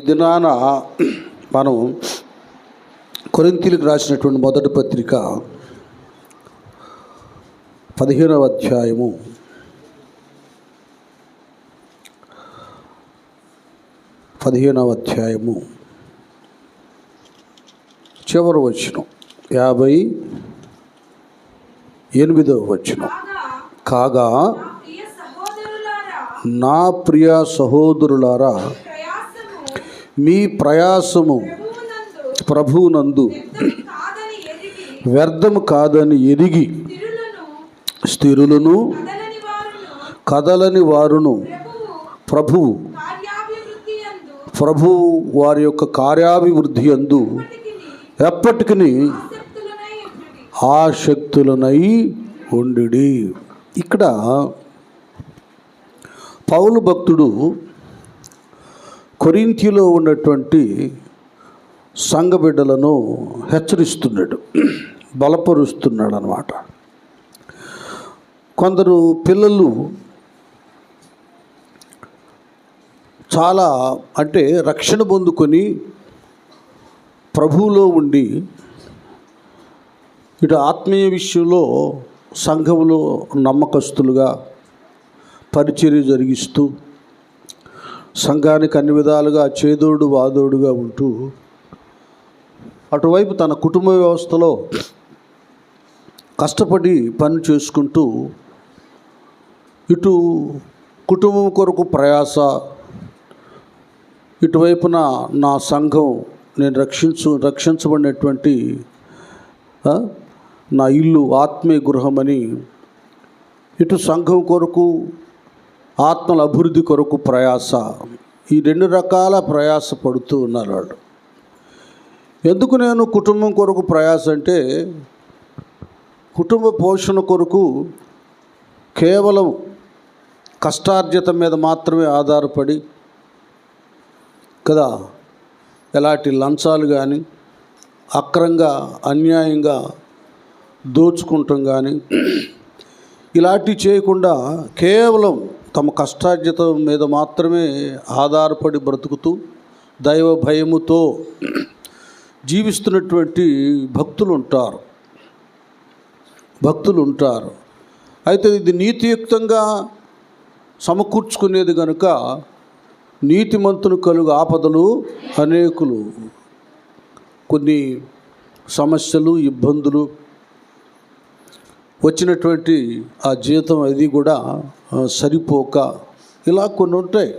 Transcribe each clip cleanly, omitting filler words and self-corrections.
దినాన మనం కొరింథీయులకు రాసినటువంటి మొదటి పత్రిక 15వ అధ్యాయము 15వ అధ్యాయము చివరి వచనం 58వ వచనం. కాగా నా ప్రియ సహోదరులారా, మీ ప్రయాసము ప్రభువునందు వ్యర్థము కాదని ఎరిగి స్థిరులను కదలని వారును ప్రభువు వారి యొక్క కార్యాభివృద్ధి యందు ఎప్పటికీ ఆసక్తులనై ఉండుడి. ఇక్కడ పౌలు భక్తుడు కొరింథీలో ఉన్నటువంటి సంఘ బిడ్డలను హెచ్చరిస్తున్నాడు, బలపరుస్తున్నాడు అన్నమాట. కొందరు పిల్లలు చాలా రక్షణ పొందుకొని ప్రభువులో ఉండి ఇటు ఆత్మీయ విషయంలో సంఘంలో నమ్మకస్తులుగా పరిచర్య జరిగిస్తూ సంఘానికి అన్ని విధాలుగా చేదోడు వాదోడుగా ఉంటూ అటువైపు తన కుటుంబ వ్యవస్థలో కష్టపడి పని చేసుకుంటూ ఇటు కుటుంబం కొరకు ప్రయాస, ఇటువైపున నా సంఘం నేను రక్షించబడినటువంటి నా ఇల్లు ఆత్మీయ గృహమని ఇటు సంఘం కొరకు ఆత్మల అభివృద్ధి కొరకు ప్రయాస, ఈ రెండు రకాల ప్రయాస పడుతూ ఉన్నారు వాళ్ళు. ఎందుకు నేను కుటుంబం కొరకు ప్రయాస అంటే, కుటుంబ పోషణ కొరకు కేవలం కష్టార్జిత మీద మాత్రమే ఆధారపడి కదా, ఎలాంటి లంచాలు కానీ అక్రంగా అన్యాయంగా దోచుకుంటాం కానీ ఇలాంటివి చేయకుండా కేవలం తమ కష్టార్జితం మీద మాత్రమే ఆధారపడి బ్రతుకుతూ దైవ భయముతో జీవిస్తున్నటువంటి భక్తులు ఉంటారు. అయితే ఇది నీతియుక్తంగా సమకూర్చుకునేది కనుక నీతిమంతులు కలుగు ఆపదలు అనేకులు, కొన్ని సమస్యలు ఇబ్బందులు వచ్చినటువంటి ఆ జీతం అది కూడా సరిపోక ఇలా కొన్ని ఉంటాయి.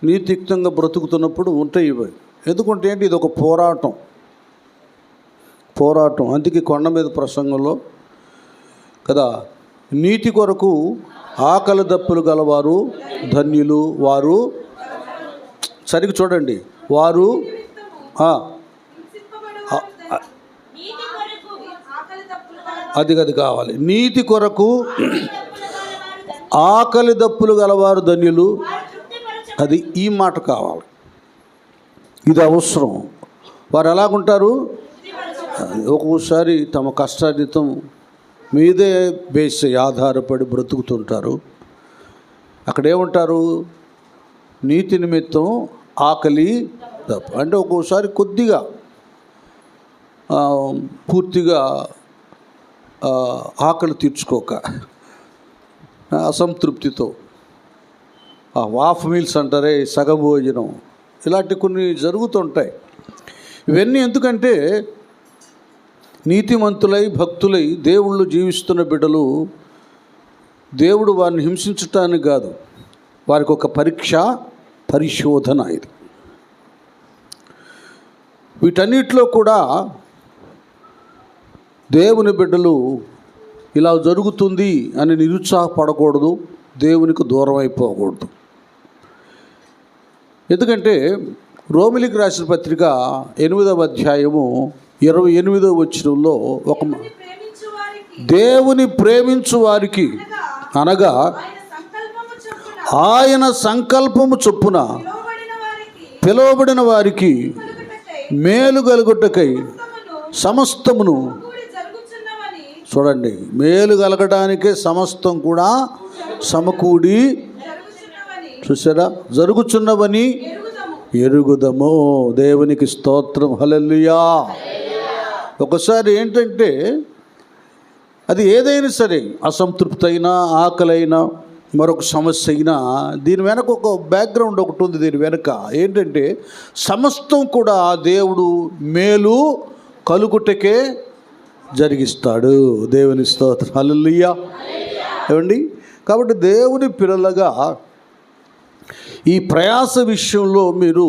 నీతియుక్తంగా బ్రతుకుతున్నప్పుడు ఉంటాయి ఇవి. ఎందుకంటే ఇది ఒక పోరాటం. అందుకే కొండ మీద ప్రసంగంలో కదా, నీతి కొరకు ఆకలి దప్పులు గలవారు ధన్యులు, వారు సరిగ్గా చూడండి, వారు అది కావాలి. నీతి కొరకు ఆకలి దప్పులు గలవారు ధన్యులు, అది ఈ మాట కావాలి, ఇది అవసరం. వారు ఎలాగుంటారు? ఒక్కోసారి తమ కష్టార్జితం మీదే బేస్ ఆధారపడి బ్రతుకుతుంటారు. అక్కడేమంటారు? నీతి నిమిత్తం ఆకలి దప్పు అంటే ఒక్కోసారి కొద్దిగా పూర్తిగా ఆకలి తీర్చుకోక అసంతృప్తితో హాఫ్ మీల్స్ అంటారే, సగం భోజనం, ఇలాంటి కొన్ని జరుగుతుంటాయి. ఇవన్నీ ఎందుకంటే నీతిమంతులై భక్తులై దేవుళ్ళు జీవిస్తున్న బిడ్డలు, దేవుడు వారిని హింసించటానికి కాదు, వారికి ఒక పరిశోధన ఇది. వీటన్నిటిలో కూడా దేవుని బిడ్డలు ఇలా జరుగుతుంది అని నిరుత్సాహపడకూడదు, దేవునికి దూరం అయిపోకూడదు. ఎందుకంటే రోమిలికి రాసిన పత్రిక 8వ అధ్యాయము 28వ వచనంలో ఒక దేవుని ప్రేమించు వారికి అనగా ఆయన సంకల్పము చొప్పున పిలువబడిన వారికి మేలు కలుగుటకై సమస్తమును, చూడండి, మేలు కలగడానికే సమస్తం కూడా సమకూడి, చూసారా, జరుగుచున్నవని ఎరుగుదము. దేవునికి స్తోత్రం, హల్లెలూయా. ఒకసారి ఏంటంటే అది ఏదైనా సరే, అసంతృప్తి అయినా, ఆకలైనా, మరొక సమస్య అయినా, దీని వెనక ఒక బ్యాక్గ్రౌండ్ ఒకటి ఉంది. దీని వెనక ఏంటంటే సమస్తం కూడా దేవుడు మేలు కలుగుటకే జరిగిస్తాడు. దేవుని స్తోత్రం, హల్లెలూయా. ఏమండి, కాబట్టి దేవుని పిల్లలుగా ఈ ప్రయాస విషయంలో మీరు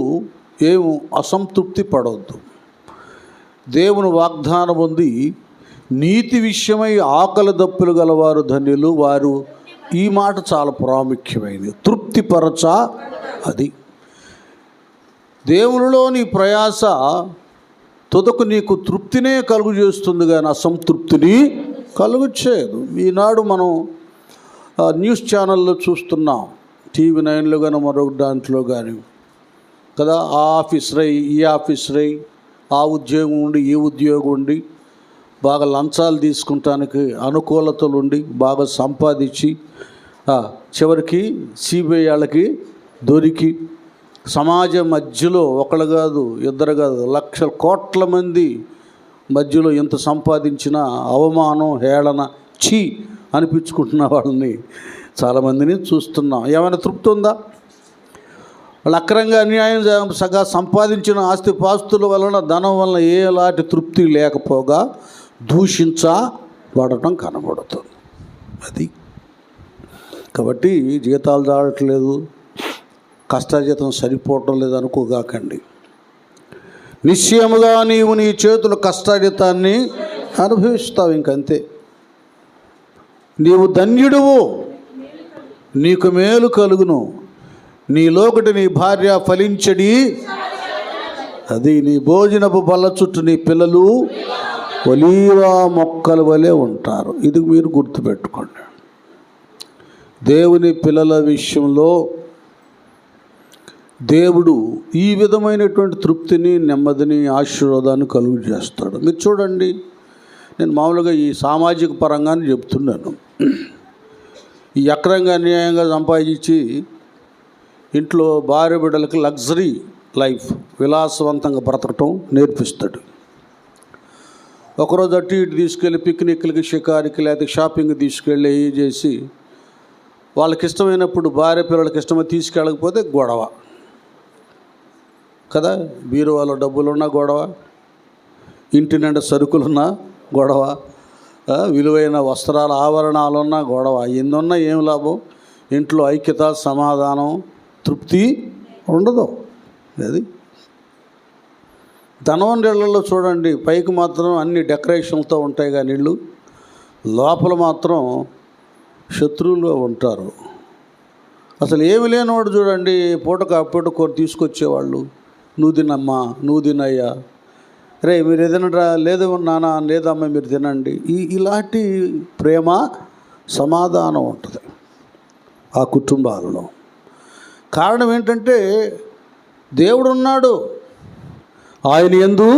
ఏం అసంతృప్తి పడవద్దు. దేవుని వాగ్దానం ఉంది, నీతి విషయమై ఆకలి దప్పులు గలవారు ధన్యులు, వారు. ఈ మాట చాలా ప్రాముఖ్యమైనది. తృప్తిపరచ, అది దేవునిలో నీ ప్రయాస తుదకు నీకు తృప్తినే కలుగు చేస్తుంది, కానీ అసంతృప్తిని కలుగు చేయదు. ఈనాడు మనం న్యూస్ ఛానల్లో చూస్తున్నాం, టీవీ 9లో కానీ మరొక దాంట్లో కానీ కదా, ఆ ఆఫీస్ రై, ఈ ఆఫీస్ రై, ఆ ఉద్యోగం ఉండి, ఈ ఉద్యోగం ఉండి, బాగా లంచాలు తీసుకుంటానికి అనుకూలతలు ఉండి, బాగా సంపాదించి చివరికి సిబిఐ వాళ్ళకి దొరికి సమాజం మధ్యలో ఒకళ్ళు కాదు, ఇద్దరు కాదు, లక్షల కోట్ల మంది మధ్యలో ఎంత సంపాదించినా అవమానం, హేళన, ఛీ అనిపించుకుంటున్న వాళ్ళని చాలామందిని చూస్తున్నాం. ఏమైనా తృప్తి ఉందా? వాళ్ళు అక్రంగా అన్యాయం సగా సంపాదించిన ఆస్తిపాస్తుల వలన, ధనం వలన ఏలాంటి తృప్తి లేకపోగా దూషించబడటం కనబడుతుంది. అది కాబట్టి జీతాలు దాడట్లేదు, కష్టాజీతం సరిపోవటం లేదు అనుకోగాకండి. నిశ్చయముగా నీవు నీ చేతుల కష్టాజీతాన్ని అనుభవిస్తావు, ఇంకంతే. నీవు ధన్యుడువు, నీకు మేలు కలుగును, నీలోకటి నీ భార్య ఫలించడి, అది నీ భోజనపు బల్ల చుట్టూ నీ పిల్లలు ఒలీవ మొక్కల వలె ఉంటారు. ఇది మీరు గుర్తుపెట్టుకోండి. దేవుని పిల్లల విషయంలో దేవుడు ఈ విధమైనటువంటి తృప్తిని, నెమ్మదిని, ఆశీర్వాదాన్ని కలుగు చేస్తాడు. మీరు చూడండి, నేను మామూలుగా ఈ సామాజిక పరంగానే చెప్తున్నాను. ఈ అక్రంగా అన్యాయంగా సంపాదించి ఇంట్లో భార్య బిడ్డలకి లగ్జరీ లైఫ్, విలాసవంతంగా బ్రతకటం నేర్పిస్తాడు. ఒకరోజు అటు ఇటు తీసుకెళ్ళి పిక్నిక్లకి, షికారికి, లేకపోతే షాపింగ్ తీసుకెళ్ళి చేసి వాళ్ళకి ఇష్టమైనప్పుడు భార్య పిల్లలకి ఇష్టమై తీసుకెళ్ళకపోతే గొడవ కదా. బీరువాలో డబ్బులున్నా గొడవ, ఇంటి నిండా సరుకులున్నా గొడవ, విలువైన వస్త్రాల ఆభరణాలున్నా గొడవ. ఎన్నున్నా ఏం లాభం? ఇంట్లో ఐక్యత, సమాధానం, తృప్తి ఉండదు. అది ధనవంతులలో చూడండి, పైకి మాత్రం అన్ని డెకరేషన్లతో ఉంటాయి, కానీ ఇళ్ళు లోపల మాత్రం శత్రువులుగా ఉంటారు. అసలు ఏమి లేనివాడు చూడండి, పూటకు అప్పటి కూర తీసుకొచ్చేవాళ్ళు, నువ్వు తినమ్మా, నువ్వు తినయ్యా, రే మీరు ఏదైనా లేదు నాన్న, లేదమ్మా మీరు తినండి. ఇలాంటి ప్రేమ, సమాధానం ఉంటుంది ఆ కుటుంబాలలో. కారణం ఏంటంటే దేవుడు ఉన్నాడు, ఆయన యందు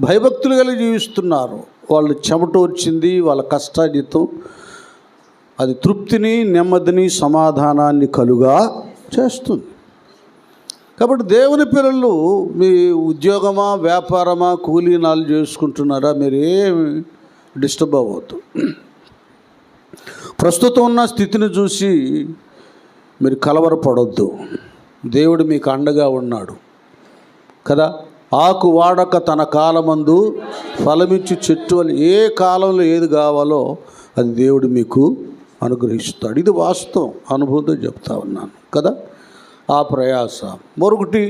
భయభక్తులు కలిగి జీవిస్తున్నారు. వాళ్ళు చెమటోర్చింది, వాళ్ళ కష్టాజితం అది తృప్తిని, నెమ్మదిని, సమాధానాన్ని కలుగా చేస్తుంది. కాబట్టి దేవుని పిల్లలు, మీ ఉద్యోగమా, వ్యాపారమా, కూలీనాలు చేసుకుంటున్నారా, మీరు ఏమి డిస్టర్బ్ అవ్వద్దు. ప్రస్తుతం ఉన్న స్థితిని చూసి మీరు కలవరపడొద్దు. దేవుడు మీకు అండగా ఉన్నాడు కదా. ఆకు వాడక తన కాలమందు ఫలమిచ్చి చెట్టు అని, ఏ కాలంలో ఏది కావాలో అది దేవుడు మీకు అనుగ్రహిస్తాడు. ఇది వాస్తవం, అనుభూతి చెప్తా ఉన్నాను కదా. ఆ ప్రయాస. మరొకటి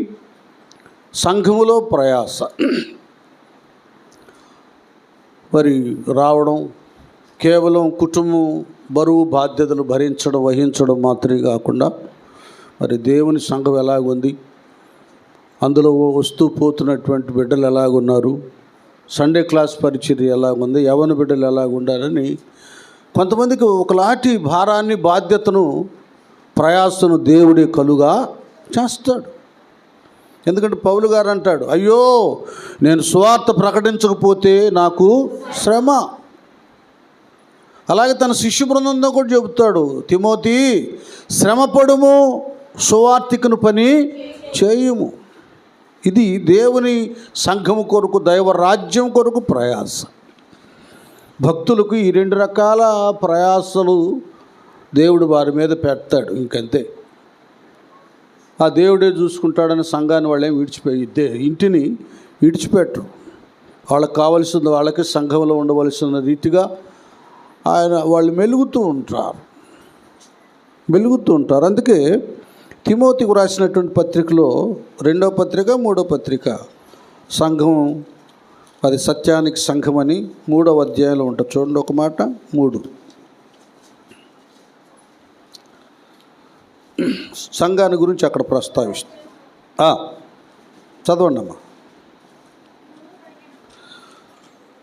సంఘములో ప్రయాస. మరి రావడం కేవలం కుటుంబం బరువు బాధ్యతలు భరించడం, వహించడం మాత్రమే కాకుండా, మరి దేవుని సంఘం ఎలాగుంది, అందులో వస్తూ పోతున్నటువంటి బిడ్డలు ఎలాగున్నారు, సండే క్లాస్ పరిచర్య ఎలాగుంది, యవన బిడ్డలు ఎలాగుండాలని కొంతమందికి ఒకలాంటి భారాన్ని, బాధ్యతను, ప్రయాసను దేవుడి కలుగా చేస్తాడు. ఎందుకంటే పౌలు గారు అంటాడు, అయ్యో నేను సువార్త ప్రకటించకపోతే నాకు శ్రమ. అలాగే తన శిష్య బృందంతో కూడా చెబుతాడు, తిమోతి శ్రమపడుము, సువార్తికును పని చేయుము. ఇది దేవుని సంఘము కొరకు, దైవ రాజ్యం కొరకు ప్రయాస. భక్తులకు ఈ 2 రకాల ప్రయాసలు దేవుడు వారి మీద పెడతాడు. ఇంకంతే, ఆ దేవుడే చూసుకుంటాడని సంఘాన్ని వాళ్ళేం విడిచిపోయిద్దే, ఇంటిని విడిచిపెట్టరు. వాళ్ళకి కావలసింది వాళ్ళకి సంఘంలో ఉండవలసిన రీతిగా వాళ్ళు మెలుగుతూ ఉంటారు. అందుకే తిమోతికి రాసినటువంటి పత్రికలో 2వ పత్రిక 3వ పత్రిక సంఘం, అది సత్యానికి సంఘం అని 3వ అధ్యాయంలో ఉంటుంది. చూడండి ఒక మాట, 3 సంఘాన్ని గురించి అక్కడ ప్రస్తావిస్తుంది. చదవండి అమ్మా.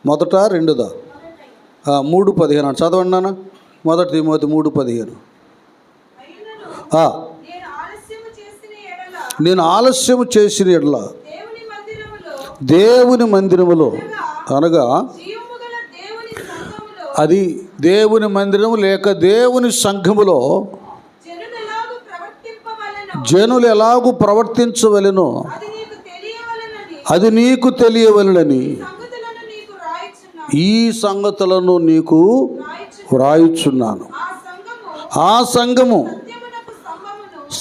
మొదట 2దా 3:15 చదవండి నాన్న. మొదటి తిమోతి 3:15. నేను ఆలస్యము చేసిన ఎడల దేవుని మందిరములో, అనగా అది దేవుని మందిరము లేక దేవుని సంఘములో జనులు ఎలాగూ ప్రవర్తించవలెనో అది నీకు తెలియవలెనని ఈ సంగతులను నీకు వ్రాయుచున్నాను. ఆ సంఘము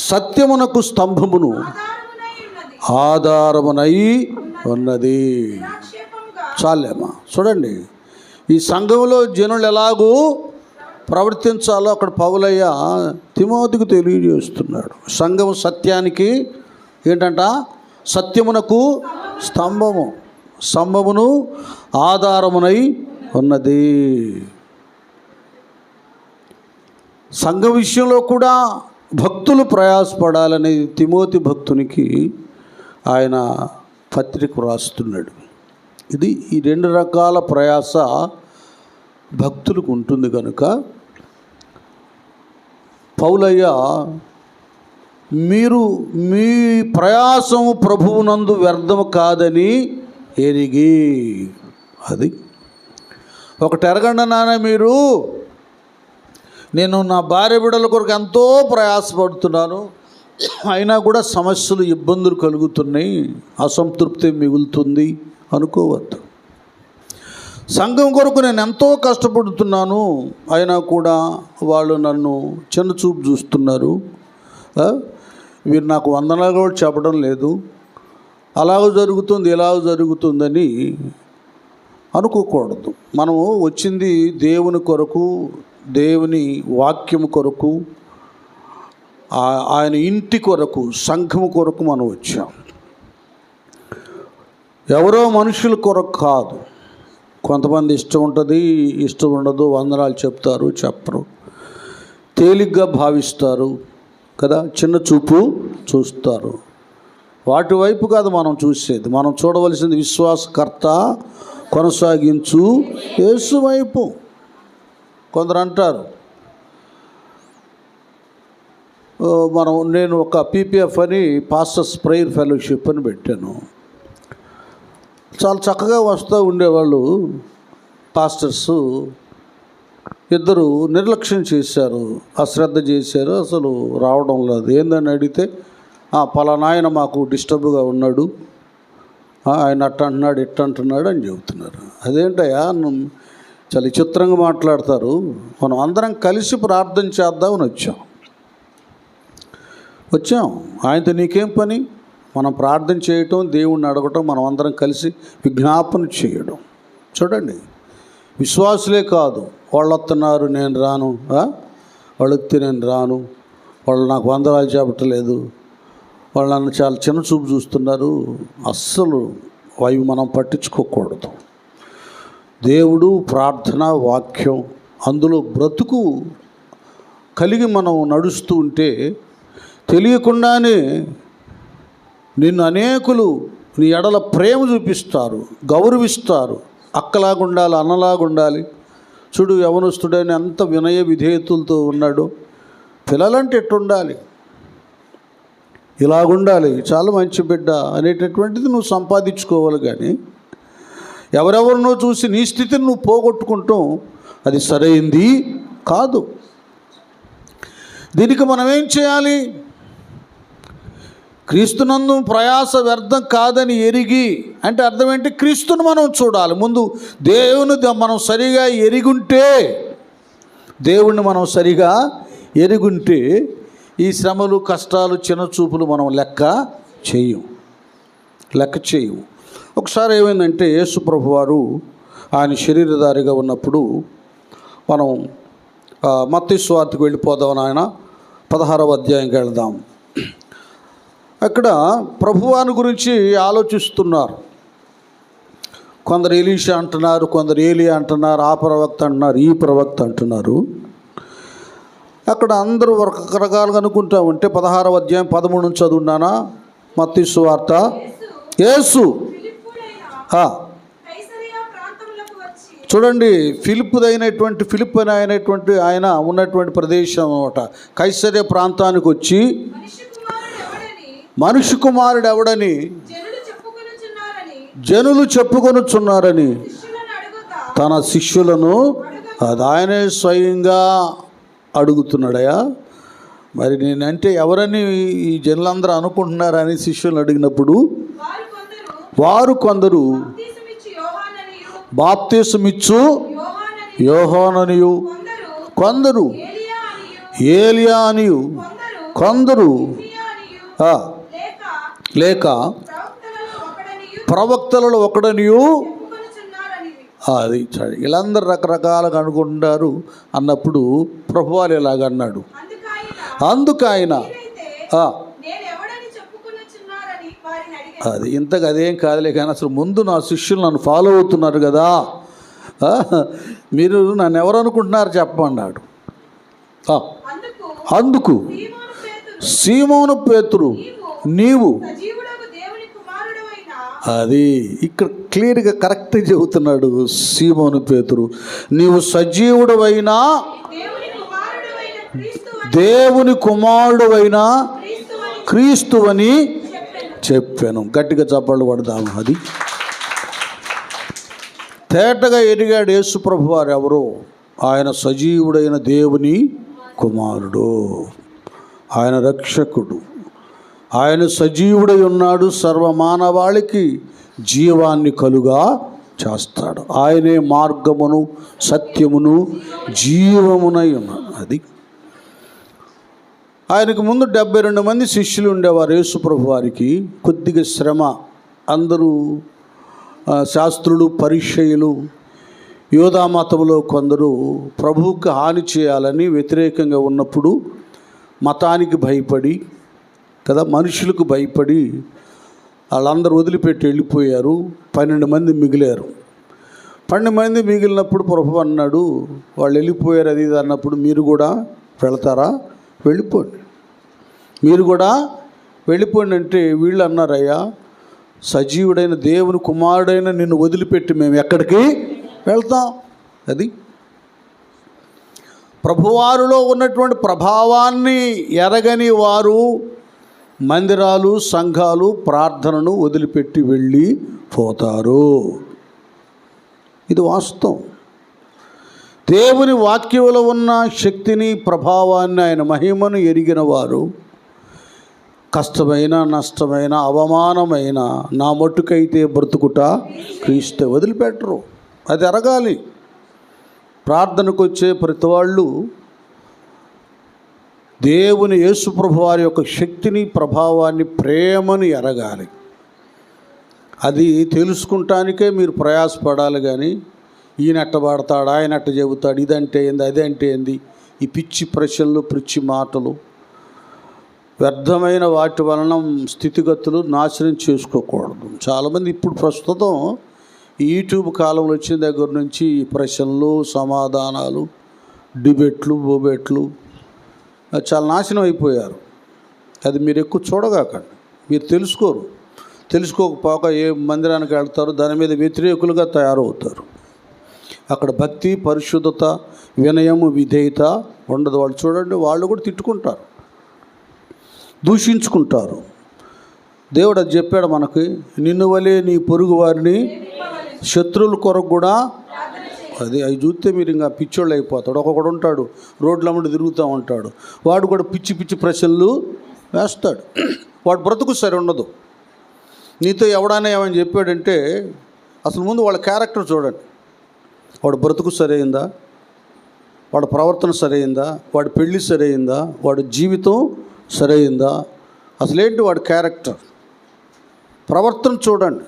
సత్యమునకు స్తంభమును ఆధారమునై ఉన్నది. చాలేమ్మా. చూడండి, ఈ సంఘంలో జనులు ఎలాగూ ప్రవర్తించాలో అక్కడ పౌలయ్య తిమోతికి తెలియజేస్తున్నాడు. సంఘము సత్యానికి ఏంటంట, సత్యమునకు స్తంభమును ఆధారమునై ఉన్నది. సంఘ విషయంలో కూడా భక్తులు ప్రయాసపడాలని తిమోతి భక్తునికి ఆయన పత్రిక రాస్తున్నాడు. ఇది ఈ 2 రకాల ప్రయాస భక్తులకు ఉంటుంది కనుక పౌలయ్య, మీరు మీ ప్రయాసము ప్రభువునందు వ్యర్థము కాదని ఎరిగి, అది ఒకటి ఎరగండి నాన్న, మీరు నేను నా భార్య బిడ్డల కొరకు ఎంతో ప్రయాసపడుతున్నాను, అయినా కూడా సమస్యలు, ఇబ్బందులు కలుగుతున్నాయి, అసంతృప్తి మిగులుతుంది అనుకోవద్దు. సంఘం కొరకు నేను ఎంతో కష్టపడుతున్నాను, అయినా కూడా వాళ్ళు నన్ను చిన్నచూపు చూస్తున్నారు, వీరు నాకు వందనాలు కూడా చెప్పడం లేదు, అలాగ జరుగుతుంది ఇలాగ జరుగుతుందని అనుకోకూడదు. మనము వచ్చింది దేవుని కొరకు, దేవుని వాక్యము కొరకు, ఆయన ఇంటి కొరకు, సంఘము కొరకు మనం వచ్చాం. ఎవరో మనుషుల కొరకు కాదు. కొంతమంది ఇష్టం ఉంటుంది, ఇష్టం ఉండదు, వందనాలు చెప్తారు, చెప్పరు, తేలిగ్గా భావిస్తారు కదా, చిన్న చూపు చూస్తారు. వాటి వైపు కాదు మనం చూసేది. మనం చూడవలసింది విశ్వాసకర్త, కొనసాగించు యేసు వైపు. కొందరు అంటారు, నేను ఒక PPF అని పాస్టర్స్ ప్రేయర్ ఫెలోషిప్ అని పెట్టాను. చాలా చక్కగా వస్తూ ఉండేవాళ్ళు పాస్టర్స్. 2 నిర్లక్ష్యం చేశారు, అశ్రద్ధ చేశారు, అసలు రావడం లేదు. ఏందని అడిగితే, పలానా ఆయన మాకు డిస్టర్బ్గా ఉన్నాడు, ఆయన అట్ట అంటున్నాడు, ఇట్ట అంటున్నాడు అని చెబుతున్నారు. అదేంటయ్యా, చాలా విచిత్రంగా మాట్లాడతారు. మనం అందరం కలిసి ప్రార్థన చేద్దామని వచ్చాం. ఆయనతో నీకేం పని? మనం ప్రార్థన చేయటం, దేవుణ్ణి అడగటం, మనం అందరం కలిసి విజ్ఞాపన చేయడం. చూడండి, విశ్వాసులే కాదు, వాళ్ళు వస్తున్నారు నేను రాను, వాళ్ళు వస్తే నేను రాను, వాళ్ళు నాకు వందనాలు చెప్పట్లేదు, వాళ్ళు నన్ను చాలా చిన్న చూపు చూస్తున్నారు, అస్సలు అవి మనం పట్టించుకోకూడదు. దేవుడు, ప్రార్థన, వాక్యం, అందులో బ్రతుకు కలిగి మనం నడుస్తూ ఉంటే తెలియకుండానే నిన్ను అనేకులు నీ ఎడల ప్రేమ చూపిస్తారు, గౌరవిస్తారు. అక్కలాగుండాలి, అన్నలాగుండాలి. చూడు, యవనస్తుడైన ఎంత వినయ విధేయతలతో ఉన్నాడు. పిల్లలంటే ఎట్టుండాలి, ఇలాగుండాలి, చాలా మంచి బిడ్డ అనేటటువంటిది నువ్వు సంపాదించుకోవాలి. కానీ ఎవరెవరినో చూసి నీ స్థితిని నువ్వు పోగొట్టుకుంటాం, అది సరైంది కాదు. దీనికి మనం ఏం చేయాలి? క్రీస్తునందు ప్రయాస వ్యర్థం కాదని ఎరిగి అంటే అర్థం ఏంటి? క్రీస్తును మనం చూడాలి ముందు. దేవుని మనం సరిగా ఎరుగుంటే, దేవుణ్ణి మనం సరిగా ఎరుగుంటే ఈ శ్రమలు కష్టాలు చిన్నచూపులు మనం లెక్క చేయము. ఒకసారి ఏమైందంటే యేసు ప్రభు వారు ఆయన శరీరధారిగా ఉన్నప్పుడు మనం మత్తయి సువార్తకు వెళ్ళిపోదాం నాయన. 16వ అధ్యాయంకి వెళ్దాం. అక్కడ ప్రభువాని గురించి ఆలోచిస్తున్నారు. కొందరు ఎలీషా అంటున్నారు, కొందరు ఏలియా అంటున్నారు, ఆ ప్రవక్త అంటున్నారు, ఈ ప్రవక్త అంటున్నారు. అక్కడ అందరూ రకరకాలుగా అనుకుంటా ఉంటే 16వ అధ్యాయం 13 నుంచి చదువున్నానా? మత్తయి సువార్త. యేసు చూడండి, ఫిలిప్ అయినటువంటి ఆయన ఉన్నటువంటి ప్రదేశం అన్నమాట. కైసరియా ప్రాంతానికి వచ్చి మనిషి కుమారుడు ఎవడని జనులు చెప్పుకొనుచున్నారని తన శిష్యులను అది ఆయనే స్వయంగా అడుగుతున్నాడయా. మరి నేనంటే ఎవరని ఈ జనులందరూ అనుకుంటున్నారని శిష్యులను అడిగినప్పుడు వారు కొందరు బాప్తీసమిచ్చు యోహాననియు, కొందరు ఏలియా అనియు, కొందరు లేక ప్రవక్తలలో ఒకడనియు. అది వీళ్ళందరూ రకరకాలుగా అనుకుంటున్నారు అన్నప్పుడు ప్రభువారు ఇలాగన్నాడు. అందుకు ఆయన అది ఇంతకు అదేం కాదులే కానీ అసలు ముందు నా శిష్యులు నన్ను ఫాలో అవుతున్నారు కదా, మీరు నన్ను ఎవరు అనుకుంటున్నారు చెప్పమన్నాడు. అందుకు సీమోను పేతురు నీవు, అది ఇక్కడ క్లియర్గా కరెక్ట్గా చెబుతున్నాడు. సీమోను పేతురు నీవు సజీవుడవైనా దేవుని కుమారుడవైనా క్రీస్తువని చెప్పాను. గట్టిగా చప్పట్లు పడదాము. అది తేటగా ఎరిగాడు యేసు ప్రభు వారు ఎవరో. ఆయన సజీవుడైన దేవుని కుమారుడు, ఆయన రక్షకుడు, ఆయన సజీవుడై ఉన్నాడు. సర్వమానవాళికి జీవాన్ని కలుగా చేస్తాడు. ఆయనే మార్గమును సత్యమును జీవమునై ఉన్నాడు. అది ఆయనకు ముందు 72 మంది శిష్యులు ఉండేవారు యేసు ప్రభు వారికి. కొద్దిగా శ్రమ, అందరూ శాస్త్రులు పరిసయ్యులు యూదా మతంలో కొందరు ప్రభువుకి హాని చేయాలని వ్యతిరేకంగా ఉన్నప్పుడు మతానికి భయపడి కదా, మనుషులకు భయపడి వాళ్ళందరూ వదిలిపెట్టి వెళ్ళిపోయారు. 12 మంది మిగిలారు. 12 మంది మిగిలినప్పుడు ప్రభు అన్నాడు, వాళ్ళు వెళ్ళిపోయారు అది ఇది అన్నప్పుడు మీరు కూడా వెళతారా? వెళ్ళిపోండి, మీరు కూడా వెళ్ళిపోండి అంటే వీళ్ళు అన్నారయ్యా, సజీవుడైన దేవుని కుమారుడైన నిన్ను వదిలిపెట్టి మేము ఎక్కడికి వెళ్తాం? అది ప్రభువారిలో ఉన్నటువంటి ప్రభావాన్ని ఎరగని వారు మందిరాలు, సంఘాలు, ప్రార్థనను వదిలిపెట్టి వెళ్ళిపోతారు. ఇది వాస్తవం. దేవుని వాక్యంలో ఉన్న శక్తిని, ప్రభావాన్ని, ఆయన మహిమను ఎరిగిన వారు కష్టమైన, నష్టమైన, అవమానమైన నా మట్టుకైతే బ్రతుకుట క్రీస్తే వదిలిపెట్టరు. అది ఎరగాలి. ప్రార్థనకు వచ్చే ప్రతి వాళ్ళు దేవుని యేసుప్రభు వారి యొక్క శక్తిని, ప్రభావాన్ని, ప్రేమను ఎరగాలి. అది తెలుసుకుంటానికే మీరు ప్రయాసపడాలి. కానీ ఈయనట్ట పాడతాడు, ఆయనట్ట చెబుతాడు, ఇదంటే ఏంది, అదంటే ఏంది, ఈ పిచ్చి ప్రశ్నలు, పిచ్చి మాటలు, వ్యర్థమైన వాటి వలన స్థితిగతులు నాశనం చేసుకోకూడదు. చాలామంది ఇప్పుడు ప్రస్తుతం యూట్యూబ్ కాలంలో వచ్చిన దగ్గర నుంచి ఈ ప్రశ్నలు, సమాధానాలు, డిబేట్లు, బోబెట్లు చాలా నాశనం అయిపోయారు. అది మీరు ఎక్కువ చూడగాకండి. మీరు తెలుసుకోకపోక ఏ మందిరానికి వెళ్తారు, దాని మీద వ్యతిరేకులుగా తయారవుతారు. అక్కడ భక్తి, పరిశుద్ధత, వినయము, విధేయత ఉండదు. వాళ్ళు చూడండి, వాళ్ళు కూడా తిట్టుకుంటారు, దూషించుకుంటారు. దేవుడు అది చెప్పాడు మనకి, నిన్ను వలే నీ పొరుగు వారిని శత్రువుల కొరకు కూడా. అది అవి చూస్తే మీరు ఇంకా పిచ్చోళ్ళు అయిపోతాడు. ఒక్కొక్కడు ఉంటాడు రోడ్ల ముందు తిరుగుతూ ఉంటాడు, వాడు కూడా పిచ్చి పిచ్చి ప్రశ్నలు వేస్తాడు. వాడు బ్రతుకు సరి ఉండదు. నీతో ఎవడైనా ఏమని చెప్పాడంటే అసలు ముందు వాళ్ళ క్యారెక్టర్ చూడండి. వాడు బ్రతుకు సరైందా, వాడి ప్రవర్తన సరైందా, వాడి పెళ్ళి సరైందా, వాడి జీవితం సరైందా, అసలేంటి వాడి క్యారెక్టర్, ప్రవర్తన చూడండి.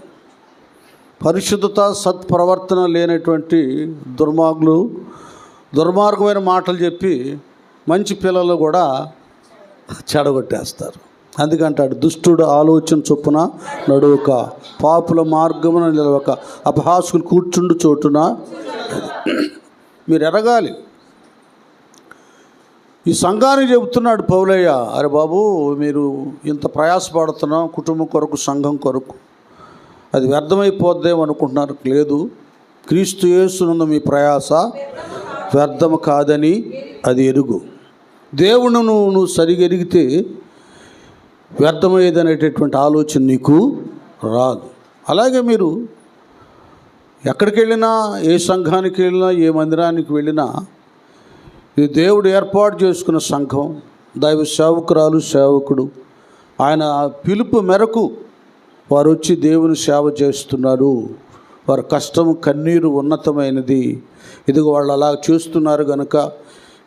పరిశుద్ధత సత్ప్రవర్తన లేనటువంటి దుర్మార్గమైన మాటలు చెప్పి మంచి పిల్లలు కూడా చెడగొట్టేస్తారు. అందుకంటాడు, దుష్టుడు ఆలోచన చొప్పున నడువక, పాపుల మార్గమున నిలవక, అపహాసుకులు కూర్చుండు చోటున. మీరు ఎరగాలి. ఈ సంఘానికి చెబుతున్నాడు పౌలయ్య, అరే బాబు మీరు ఇంత ప్రయాసపడుతున్నాం కుటుంబం కొరకు, సంఘం కొరకు, అది వ్యర్థమైపోద్దేమో అనుకుంటున్నారు. లేదు, క్రీస్తు యేసునందు మీ ప్రయాస వ్యర్థము కాదని అది ఎరుగు. దేవుణ్ణి నువ్వు సరిగా ఎరిగితే వ్యర్థమయ్యేదనేటటువంటి ఆలోచన నీకు రాదు. అలాగే మీరు ఎక్కడికి వెళ్ళినా, ఏ సంఘానికి వెళ్ళినా, ఏ మందిరానికి వెళ్ళినా, ఇది దేవుడు ఏర్పాటు చేసుకున్న సంఘం, దైవ సేవకురాలు సేవకుడు, ఆయన పిలుపు మేరకు వారు వచ్చి దేవుని సేవ చేస్తున్నారు. వారి కష్టం కన్నీరు ఉన్నతమైనది. ఇదిగో వాళ్ళు అలా చేస్తున్నారు కనుక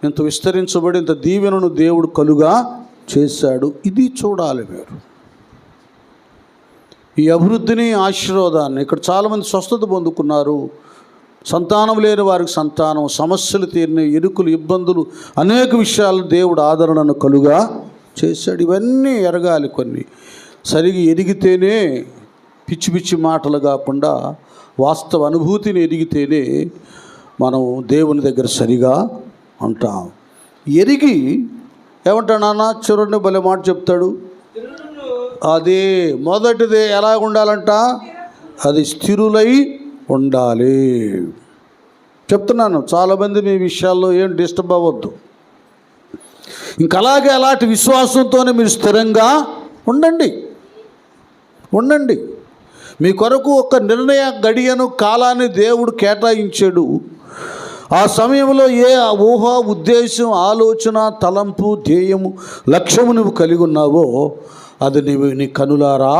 ఇంత విస్తరించబడి ఇంత దీవెనను దేవుడు కలుగా చేశాడు. ఇది చూడాలి మీరు, ఈ అభివృద్ధిని, ఆశీర్వాదాన్ని. ఇక్కడ చాలామంది స్వస్థత పొందుకున్నారు, సంతానం లేని వారికి సంతానం, సమస్యలు తీరిన, ఇరుకులు, ఇబ్బందులు, అనేక విషయాలు దేవుడు ఆదరణను కలుగా చేశాడు. ఇవన్నీ ఎరగాలి. కొన్ని సరిగా ఎరిగితేనే, పిచ్చి పిచ్చి మాటలు కాకుండా వాస్తవ అనుభూతిని ఎరిగితేనే మనం దేవుని దగ్గర సరిగా ఉంటాం. ఎరిగి ఏమంటాడు నాన్న, చివరిని భలే మాట చెప్తాడు. అదే మొదటిదే ఎలా ఉండాలంట, అది స్థిరులై ఉండాలి. చెప్తున్నాను, చాలామంది మీ విషయాల్లో ఏం డిస్టర్బ్ అవ్వద్దు. ఇంకలాగే అలాంటి విశ్వాసంతోనే మీరు స్థిరంగా ఉండండి. మీ కొరకు ఒక నిర్ణయ గడియను, కాలాన్ని దేవుడు కేటాయించాడు. ఆ సమయంలో ఏ ఊహ, ఉద్దేశం, ఆలోచన, తలంపు, ధ్యేయము, లక్ష్యము నువ్వు కలిగి ఉన్నావో అది నీవు నీ కనులారా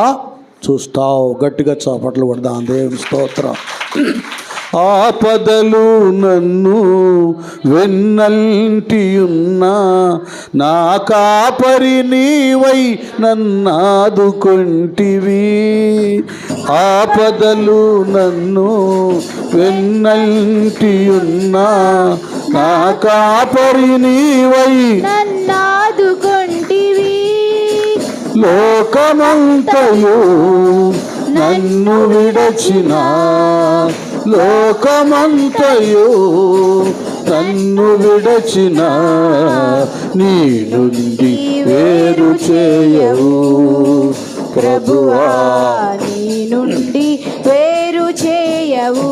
చూస్తావు. గట్టిగా చప్పట్లు కొడదాం. దేవుని స్తోత్రం. ఆపదలు నన్ను వెన్నంటియున్నా నా కాపరి నీవై నన్నాదుకొంటివి. ఆపదలు నన్ను వెన్నంటియున్నా నా కాపరి నీవై నన్నాదుకొంటివి. లోకమంతయు నన్ను విడచిన, లోకమంతయు నన్ను విడచిన, నీ నుండి వేరు చేయవు ప్రభువా, నీ నుండి వేరు చేయవు.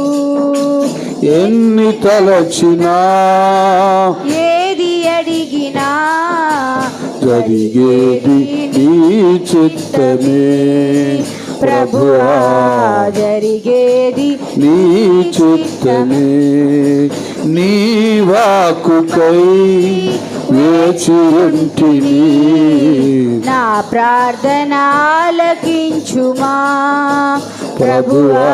ఎన్ని తలచినా, ఏది అడిగినా జరిగేది నీ చిత్తమే ప్రభువా, జరిగేది నీ చిత్తమే. నీ వాక్కుకై వేచి ఉంటిని, నా ప్రార్థన ఆలకించుమా ప్రభువా,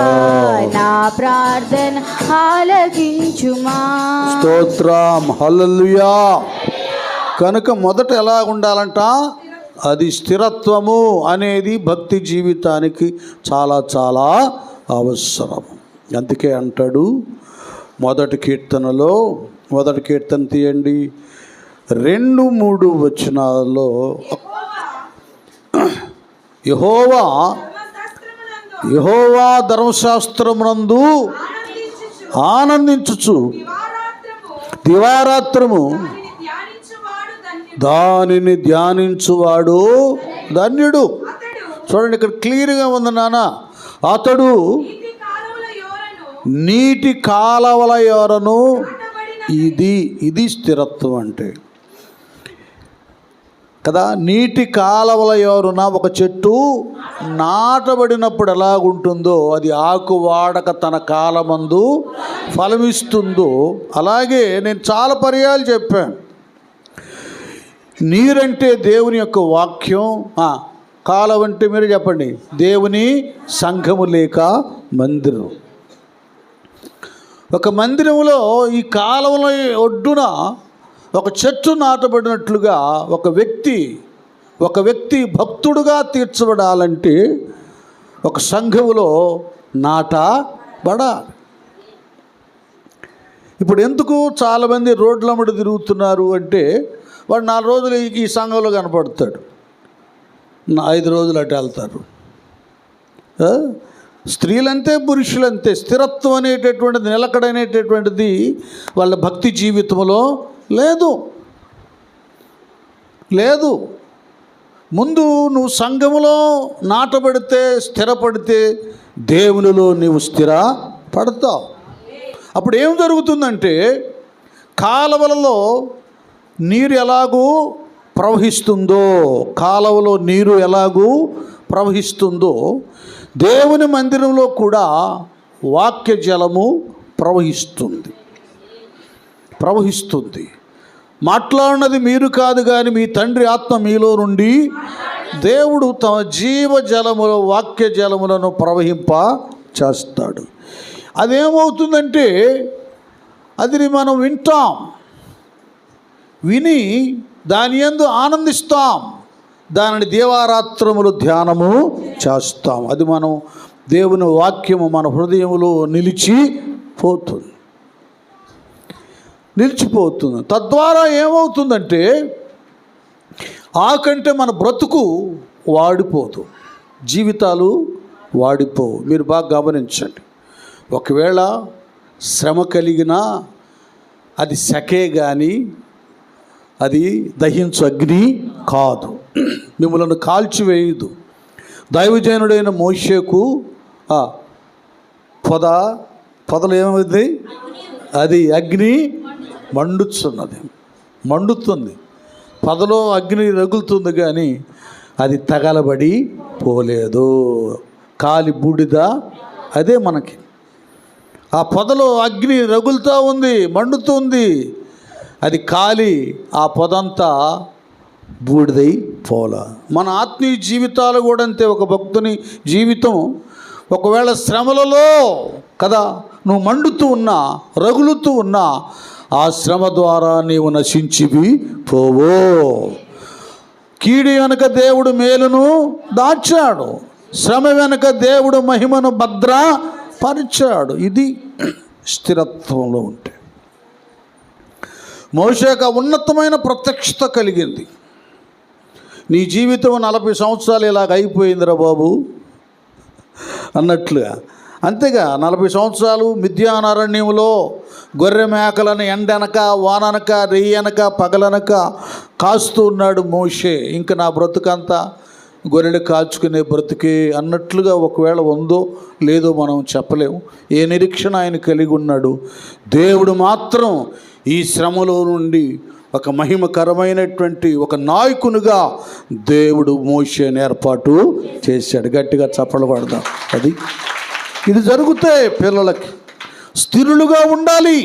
నా ప్రార్థన ఆలకించుమా. స్తోత్రం, హల్లెలూయా. కనుక మొదట ఎలా ఉండాలంట, అది స్థిరత్వము అనేది భక్తి జీవితానికి చాలా చాలా అవసరం. అందుకే అంటాడు మొదటి కీర్తన తీయండి, 2-3 వచనాల్లో యెహోవా ధర్మశాస్త్రమునందు ఆనందించుచు దివారాత్రము దానిని ధ్యానించువాడు ధన్యుడు. చూడండి, ఇక్కడ క్లియర్గా ఉంది నాన్న. అతడు నీటి కాలవల యోరను, ఇది స్థిరత్వం అంటే కదా. నీటి కాలవల యోరున ఒక చెట్టు నాటబడినప్పుడు ఎలాగుంటుందో, అది ఆకు వాడక తన కాలమందు ఫలమిస్తుందో, అలాగే నేను చాలా పర్యాలు చెప్పాను, నీరంటే దేవుని యొక్క వాక్యం, కాలం అంటే మీరు చెప్పండి, దేవుని సంఘము లేక మందిరం. ఒక మందిరంలో ఈ కాలంలో ఒడ్డున ఒక చెట్టు నాటబడినట్లుగా ఒక వ్యక్తి భక్తుడుగా తీర్చబడాలంటే ఒక సంఘములో నాటబడాలి. ఇప్పుడు ఎందుకు చాలామంది రోడ్లమ్మడి తిరుగుతున్నారు అంటే, వాడు 4 రోజులు ఈ సంఘంలో కనపడతాడు, 5 రోజులు అటు వెళ్తారు. స్త్రీలంతే పురుషులంతే. స్థిరత్వం అనేటటువంటిది, నిలకడనేటటువంటిది వాళ్ళ భక్తి జీవితంలో లేదు. ముందు నువ్వు సంఘములో నాటబడితే, స్థిరపడితే దేవునిలో నీవు స్థిరపడతావు. అప్పుడు ఏం జరుగుతుందంటే, కాలువలలో నీరు ఎలాగూ ప్రవహిస్తుందో దేవుని మందిరంలో కూడా వాక్య జలము ప్రవహిస్తుంది. మాట్లాడినది మీరు కాదు కానీ మీ తండ్రి ఆత్మ మీలో నుండి దేవుడు తమ జీవ జలములో వాక్య జలములను ప్రవహింప చేస్తాడు. అదేమవుతుందంటే, అది మనం విని దాని యందు ఆనందిస్తాం, దానిని దీవారాత్రములు ధ్యానము చేస్తాం. అది మనం దేవుని వాక్యము మన హృదయములో నిలిచిపోతుంది. తద్వారా ఏమవుతుందంటే, ఆకంటే మన బ్రతుకు వాడిపోదు, జీవితాలు వాడిపోవు. మీరు బాగా గమనించండి. ఒకవేళ శ్రమ కలిగినా అది సకే కానీ అది దహించు అగ్ని కాదు, మిమ్మల్ని కాల్చివేయదు. దైవజనుడైన మోషేకు పొదలు ఏమైంది? అది అగ్ని మండుతుంది. పొదలో అగ్ని రగులుతుంది కానీ అది తగలబడి పోలేదు. కాలి బూడిద అదే మనకి. ఆ పొదలో అగ్ని రగులుతూ ఉంది, మండుతుంది, అది కాలి ఆ పొదంతా బూడిదై పోలా. మన ఆత్మీయ జీవితాలు కూడా అంతే. ఒక భక్తుని జీవితం ఒకవేళ శ్రమలలో కదా నువ్వు మండుతూ ఉన్నా, రగులుతూ ఉన్నా, ఆ శ్రమ ద్వారా నీవు నశించివి పోవో. కీడి వెనక దేవుడు మేలును దాచాడు, శ్రమ వెనక దేవుడు మహిమను భద్రపరిచాడు. ఇది స్థిరత్వంలో ఉంటే. మోషేకు ఉన్నతమైన ప్రత్యక్షత కలిగింది. నీ జీవితం 40 సంవత్సరాలు ఇలాగ అయిపోయిందిరా బాబు అన్నట్లుగా. అంతేగా 40 సంవత్సరాలు మిద్యానారణ్యంలో గొర్రె మేకలను ఎండనక వాననక రెయ్యనక పగలనక కాస్తూ ఉన్నాడు మోషే. ఇంకా నా బ్రతుకంతా గొర్రెలు కాచుకునే బ్రతుకే అన్నట్లుగా ఒకవేళ ఉందో లేదో మనం చెప్పలేము. ఏ నిరీక్షణ ఆయన కలిగి ఉన్నాడు. దేవుడు మాత్రం ఈ శ్రమలో నుండి ఒక మహిమకరమైనటువంటి ఒక నాయకునిగా దేవుడు మోషేని ఏర్పాటు చేశాడు. గట్టిగా చప్పలు పడదాం. ఇది జరిగితే పిల్లలకి స్థిరులుగా ఉండాలి.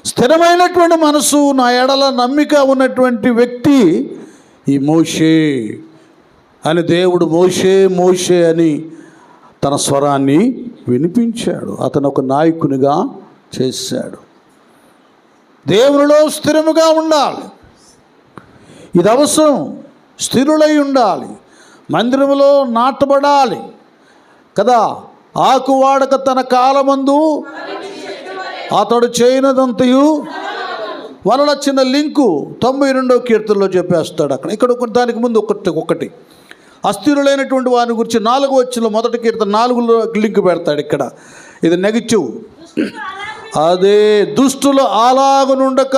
స్థిరమైనటువంటి మనసు, నా ఎడల నమ్మిక ఉన్నటువంటి వ్యక్తి ఈ మోషే అని దేవుడు మోషే అని తన స్వరాన్ని వినిపించాడు. అతను ఒక నాయకునిగా చేశాడు. దేవునిలో స్థిరముగా ఉండాలి. ఇది అవసరం. స్థిరులై ఉండాలి. మందిరంలో నాటబడాలి కదా. ఆకు వాడక తన కాలమందు అతడు చేయనదంతయు వలన చిన్న లింకు 92వ కీర్తనలో చెప్పేస్తాడు. ఇక్కడ దానికి ముందు ఒకటి అస్థిరులైనటువంటి వారిని గురించి 4వ వచనంలో మొదటి కీర్తన 4లో లింక్ పెడతాడు. ఇక్కడ ఇది నెగిటివ్. అదే దుష్టులు అలాగనుండక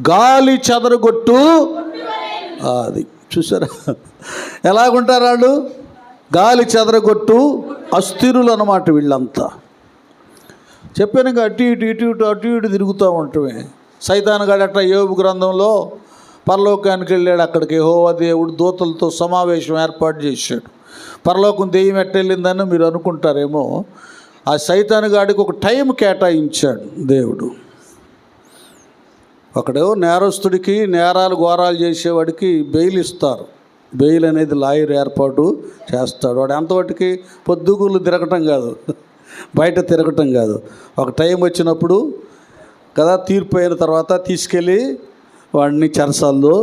గాలి చెదరగొట్టు. అది చూసారా ఎలాగుంటారు వాళ్ళు? గాలి చెదరగొట్టు అస్థిరులు అన్నమాట వీళ్ళంతా. చెప్పాను ఇంకా అటు ఇటు తిరుగుతూ ఉంటామే. సైతాను గాడు అట్లా యోబు గ్రంథంలో పరలోకానికి వెళ్ళాడు. అక్కడికి యెహోవా దేవుడు దూతలతో సమావేశం ఏర్పాటు చేశాడు. పరలోకం దెయ్యం ఎట్టెళ్ళిందని మీరు అనుకుంటారేమో. ఆ సైతాను గాడికి ఒక టైం కేటాయించాడు దేవుడు. ఒకడేమో నేరస్తుడికి నేరాలు ఘోరాలు చేసేవాడికి బెయిల్ ఇస్తారు. బెయిల్ అనేది లాయర్ ఏర్పాటు చేస్తాడు. వాడు ఎంతవాటికి పొద్దుగుళ్ళు తిరగటం కాదు, బయట తిరగటం కాదు. ఒక టైం వచ్చినప్పుడు కదా, తీర్పు అయిన తర్వాత తీసుకెళ్ళి వాడిని చెరసాల్లో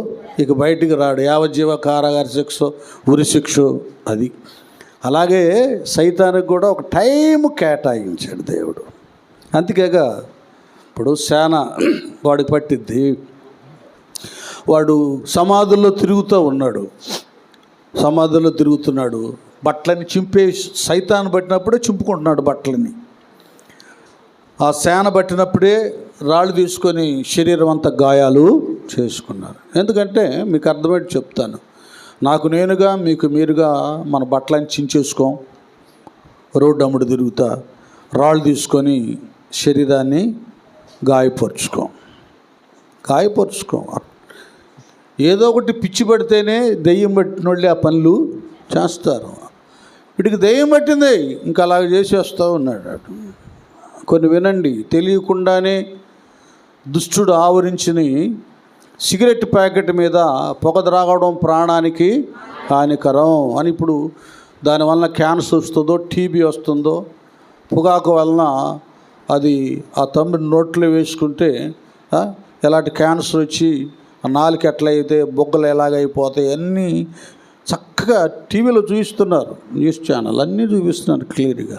ఇక బయటికి రాడు. యావజ్జీవ కారాగార శిక్ష, ఉరి శిక్ష. అది అలాగే సైతానికి కూడా ఒక టైం కేటాయించాడు దేవుడు. అందుకేగా ఇప్పుడు సేన వాడికి పట్టిద్ది. వాడు సమాధుల్లో తిరుగుతున్నాడు. బట్టలని చింపే సైతాన్ని పట్టినప్పుడే చింపుకుంటున్నాడు బట్టలని. ఆ సేన పట్టినప్పుడే రాళ్ళు తీసుకొని శరీరం అంతా గాయాలు చేసుకున్నారు. ఎందుకంటే మీకు అర్థమయ్యేది చెప్తాను. నాకు నేనుగా మీకు మీరుగా మన బట్టలని చించేసుకోం, రోడ్డు అమ్ముడు తిరుగుతా రాళ్ళు తీసుకొని శరీరాన్ని గాయపరుచుకోం. ఏదో ఒకటి పిచ్చి పడితేనే దెయ్యం పట్టిన వాళ్ళే ఆ పనులు చేస్తారు. వీటికి దెయ్యం పట్టింది, ఇంకా అలాగ చేసేస్తూ ఉన్నాడు. కొన్ని వినండి, తెలియకుండానే దుష్టుడు ఆవరించిన సిగరెట్ ప్యాకెట్ మీద పొగ త్రాగడం ప్రాణానికి హానికరం అని. ఇప్పుడు దానివల్ల క్యాన్సర్ వస్తుందో, టీబీ వస్తుందో, పొగాకు వలన అది ఆ తమ్ముడి నోట్లో వేసుకుంటే ఎలాంటి క్యాన్సర్ వచ్చి నాలుక ఎట్లయితే బొగ్గలు ఎలాగైపోతాయి అన్నీ చక్కగా టీవీలో చూపిస్తున్నారు. న్యూస్ ఛానల్ అన్నీ చూపిస్తున్నారు క్లియర్గా.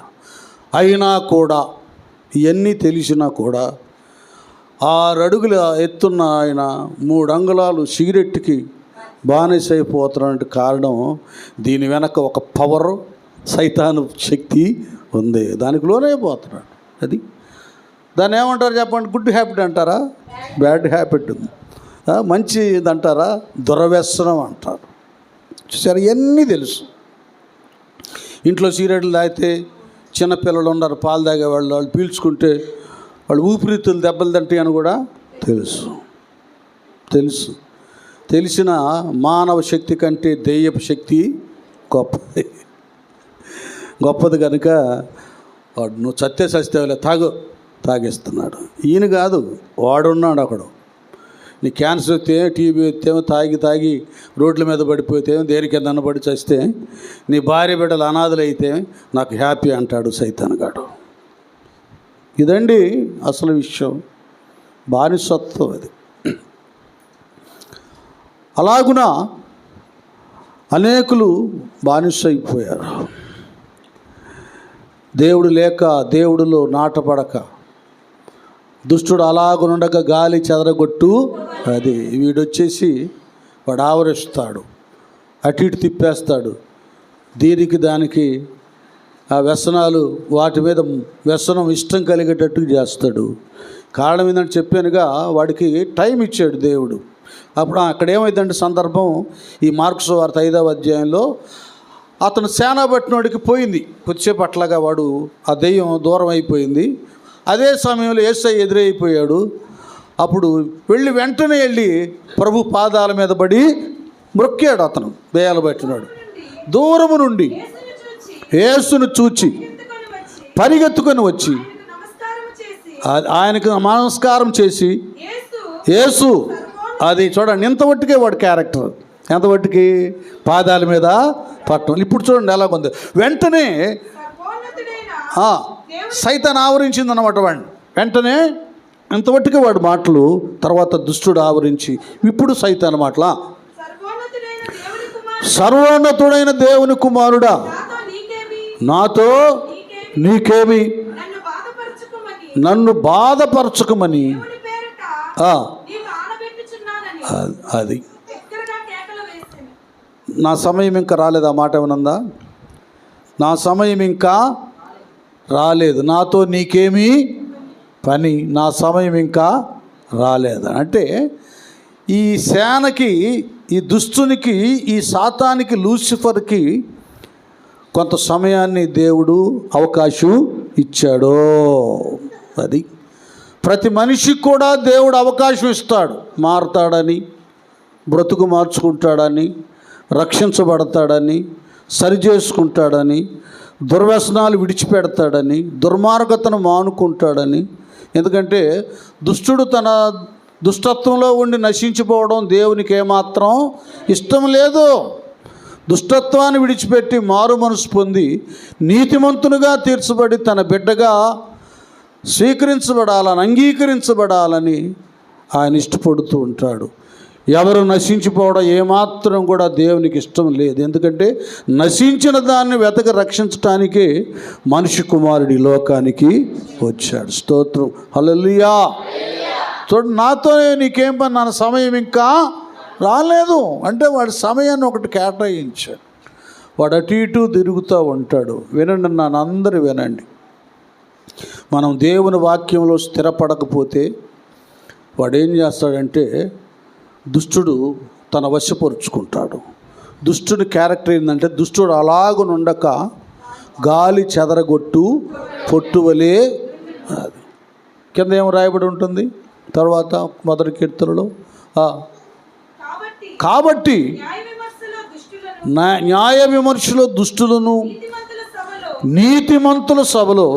అయినా కూడా ఇవన్నీ తెలిసినా కూడా 6 అడుగుల ఎత్తున్న ఆయన 3 అంగుళాలు సిగరెట్కి బానిసైపోతున్నటువంటి కారణం దీని వెనక ఒక పవర్, సైతాను శక్తి ఉంది. దానికి లోనైపోతున్నాడు. అది దాన్ని ఏమంటారు చెప్పండి? గుడ్ హ్యాబిట్ అంటారా, బ్యాడ్ హ్యాబిట్ ఉంది, మంచిది అంటారా, దురవ్యసనం అంటారు. చూసారు, ఇవన్నీ తెలుసు. ఇంట్లో సిగరెట్లు తాగితే చిన్నపిల్లలు ఉన్నారు, పాలు తాగేవాళ్ళు, వాళ్ళు పీల్చుకుంటే వాళ్ళు ఊపిరితిత్తులు దెబ్బలు తింటాయి అని కూడా తెలుసు. తెలిసిన మానవ శక్తి కంటే దెయ్యపు శక్తి గొప్పది కనుక వాడు నువ్వు చస్తేవలే తాగేస్తున్నాడు. ఈయన కాదు, వాడున్నాడు అక్కడ. నీ క్యాన్సర్ వస్తే, టీబీ వస్తేమో తాగి రోడ్ల మీద పడిపోతే, దేనికి ఏదన్నా పడి చస్తే, నీ భార్య బిడ్డలు అనాథలు అయితే నాకు హ్యాపీ అంటాడు సైతాన్గాడు. ఇదండి అసలు విషయం, బానిసత్వం అది. అలాగున అనేకులు బానిస అయిపోయారు. దేవుడు లేక, దేవుడిలో నాటపడక, దుష్టుడు అలాగునుండగా గాలి చెదరగొట్టు అది వీడొచ్చేసి వాడు ఆవరిస్తాడు, అటు ఇటు తిప్పేస్తాడు. దీనికి దానికి ఆ వ్యసనాలు, వాటి మీద వ్యసనం ఇష్టం కలిగేటట్టు చేస్తాడు. కారణం ఏంటంటే చెప్పానుగా, వాడికి టైం ఇచ్చాడు దేవుడు. అప్పుడు అక్కడ ఏమైందంటే సందర్భం, ఈ మార్కు సువార్త 5వ అధ్యాయంలో అతను సేన పట్టినోడికి పోయింది కొద్దిసేపు అట్లాగా, వాడు ఆ దెయ్యం దూరం అయిపోయింది. అదే సమయంలో యేసయ్య ఎదురైపోయాడు. అప్పుడు వెంటనే వెళ్ళి ప్రభు పాదాల మీద పడి మొక్కాడు. అతను దెయ్యాలు పట్టినాడు. దూరము నుండి యేసును చూచి పరిగెత్తుకొని వచ్చి ఆయనకు నమస్కారం చేసి, యేసు అది చూడండి, ఇంతవట్టుకే వాడు క్యారెక్టర్, ఎంతవట్టుకి పాదాల మీద పట్టడం. ఇప్పుడు చూడండి ఎలాగుంది. వెంటనే సైతాన్ ఆవరించింది అన్నమాట వాడిని. వెంటనే ఇంతవట్టుకే వాడు మాటలు, తర్వాత దుష్టుడు ఆవరించి, ఇప్పుడు సైతాన్ మాటలా, సర్వోన్నతుడైన దేవుని కుమారుడా, నాతో నీకేమి, నన్ను బాధపరచుకోమని అది. నా సమయం ఇంకా రాలేదు. ఆ మాట ఏమనుందా? నా సమయం ఇంకా రాలేదు, నాతో నీకేమీ పని, నా సమయం ఇంకా రాలేదు. అంటే ఈ సేనకి, ఈ దుష్టునికి, ఈ సాతానికి, లూసిఫర్కి కొంత సమయాన్ని దేవుడు అవకాశం ఇచ్చాడు. అది ప్రతి మనిషికి కూడా దేవుడు అవకాశం ఇస్తాడు. మారతాడని, బ్రతుకు మార్చుకుంటాడని, రక్షించబడతాడని, సరిచేసుకుంటాడని, దుర్వ్యసనాలు విడిచిపెడతాడని, దుర్మార్గతను మానుకుంటాడని. ఎందుకంటే దుష్టుడు తన దుష్టత్వంలో ఉండి నశించిపోవడం దేవునికి ఏమాత్రం ఇష్టం లేదు. దుష్టత్వాన్ని విడిచిపెట్టి మారు మనసు పొంది నీతిమంతునిగా తీర్చబడి తన బిడ్డగా స్వీకరించబడాలని, అంగీకరించబడాలని ఆయన ఇష్టపడుతూ ఉంటాడు. ఎవరు నశించిపోవడం ఏమాత్రం కూడా దేవునికి ఇష్టం లేదు. ఎందుకంటే నశించిన దాన్ని వెతక రక్షించటానికే మనిషి కుమారుడి లోకానికి వచ్చాడు. స్తోత్రం, హల్లెలూయా. చూడు, నాతో నీకేం పని, నా సమయం ఇంకా రాలేదు అంటే వాడి సమయాన్ని ఒకటి కేటాయించాడు. వాడు అటు ఇటు తిరుగుతూ ఉంటాడు. వినండి, నన్ను అందరూ వినండి. మనం దేవుని వాక్యంలో స్థిరపడకపోతే వాడు ఏం చేస్తాడంటే దుష్టుడు తన వశపరుచుకుంటాడు. దుష్టుడి క్యారెక్టర్ ఏంటంటే దుష్టుడు అలాగునుండక గాలి చెదరగొట్టు పొట్టువలే. అది కింద ఏం రాయబడి ఉంటుంది తర్వాత మొదటి కీర్తనలో, కాబట్టి న్యాయ విమర్శలో దుష్టులను నీతిమంతుల సభలో,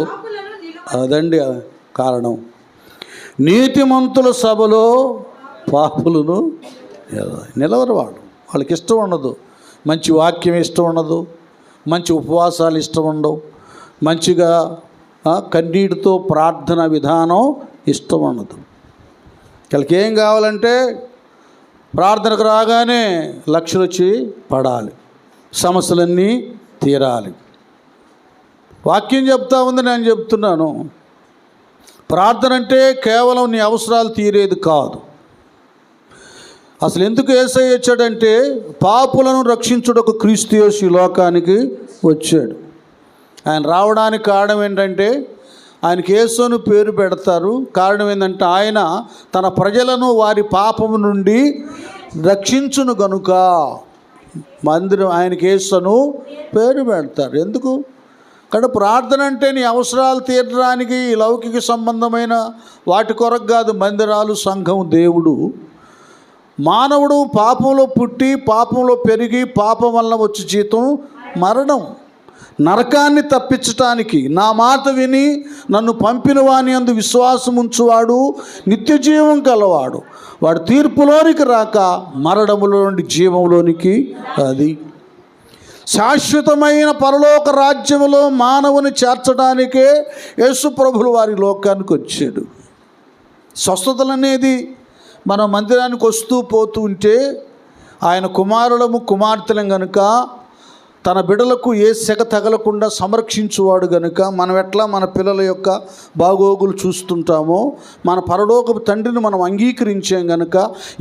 అదండి కారణం, నీతిమంతుల సభలో పాపులను నిలవరు. వాళ్ళకి ఇష్టం ఉండదు, మంచి వాక్యం ఇష్టం ఉండదు, మంచి ఉపవాసాలు ఇష్టం ఉండవు, మంచిగా కన్నీటితో ప్రార్థన విధానం ఇష్టం ఉండదు. వాళ్ళకి ఏం కావాలంటే ప్రార్థనకు రాగానే లక్షలు వచ్చి పడాలి, సమస్యలన్నీ తీరాలి. వాక్యం చెప్తా ఉంది, నేను చెప్తున్నాను. ప్రార్థన అంటే కేవలం నీ అవసరాలు తీరేది కాదు. అసలు ఎందుకు యేసయ్య వచ్చాడంటే పాపులను రక్షించుటకు క్రీస్తు యేసు ఈ లోకానికి వచ్చాడు. ఆయన రావడానికి కారణం ఏంటంటే, ఆయనకి యేసు అని పేరు పెడతారు. కారణం ఏంటంటే ఆయన తన ప్రజలను వారి పాపము నుండి రక్షించును గనుక మందిరం ఆయనకి యేసు అని పేరు పెడతారు. ఎందుకు? కానీ ప్రార్థన అంటే నీ అవసరాలు తీర్చడానికి లౌకిక సంబంధమైన వాటి కొరకు కాదు. మందిరాలు, సంఘం, దేవుడు. మానవుడు పాపంలో పుట్టి పాపంలో పెరిగి పాపం వల్ల వచ్చే జీతం మరణం. నరకాన్ని తప్పించటానికి నా మాట విని నన్ను పంపిన వాని యందు విశ్వాసం ఉంచువాడు నిత్య జీవం కలవాడు. వాడు తీర్పులోనికి రాక మరణములో నుండి జీవంలోనికి, అది శాశ్వతమైన పరలోక రాజ్యములో మానవుని చేర్చడానికే యేసు ప్రభులు వారి లోకానికి వచ్చాడు. స్వస్థతలు అనేది మనం మందిరానికి వస్తూ పోతూ ఉంటే ఆయన కుమారులము కుమార్తెలం కనుక తన బిడ్డలకు ఏ సెగ తగలకుండా సంరక్షించువాడు కనుక మనం ఎట్లా మన పిల్లల యొక్క బాగోగులు చూస్తుంటామో మన పరలోకపు తండ్రిని మనం అంగీకరించాం కనుక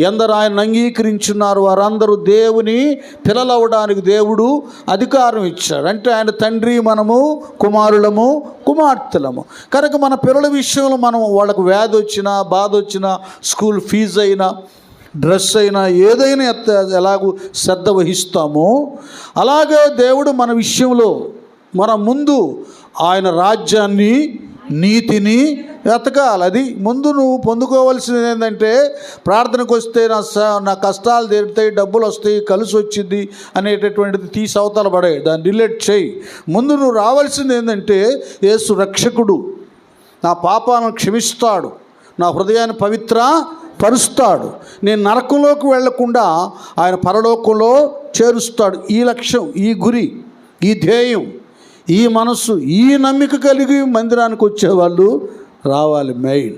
ఎందరు ఆయన అంగీకరించున్నారు వారందరూ దేవుని పిల్లలవడానికి దేవుడు అధికారం ఇచ్చాడు. అంటే ఆయన తండ్రి, మనము కుమారులము కుమార్తెలము కనుక మన పిల్లల విషయంలో మనం వాళ్ళకు వ్యాధి వచ్చినా, బాధ వచ్చినా, స్కూల్ ఫీజు అయినా, డ్రెస్ అయినా, ఏదైనా ఎలాగూ శ్రద్ధ వహిస్తామో అలాగే దేవుడు మన విషయంలో మన ముందు ఆయన రాజ్యాన్ని, నీతిని వెతకాలి. అది ముందు నువ్వు పొందుకోవాల్సింది ఏంటంటే ప్రార్థనకు వస్తే నా కష్టాలు తీరుతాయి, డబ్బులు వస్తాయి, కలిసి వచ్చింది అనేటటువంటిది తీసి అవతల పడే, దాన్ని డిలీట్ చేయి. ముందు నువ్వు రావాల్సింది ఏంటంటే యేసు రక్షకుడు నా పాపాలను క్షమిస్తాడు, నా హృదయాన్ని పవిత్ర పరుస్తాడు, నేను నరకంలోకి వెళ్లకుండా ఆయన పరలోకంలో చేరుస్తాడు. ఈ లక్ష్యం, ఈ గురి, ఈ ధ్యేయం, ఈ మనస్సు, ఈ నమ్మిక కలిగి మందిరానికి వచ్చేవాళ్ళు రావాలి మెయిన్.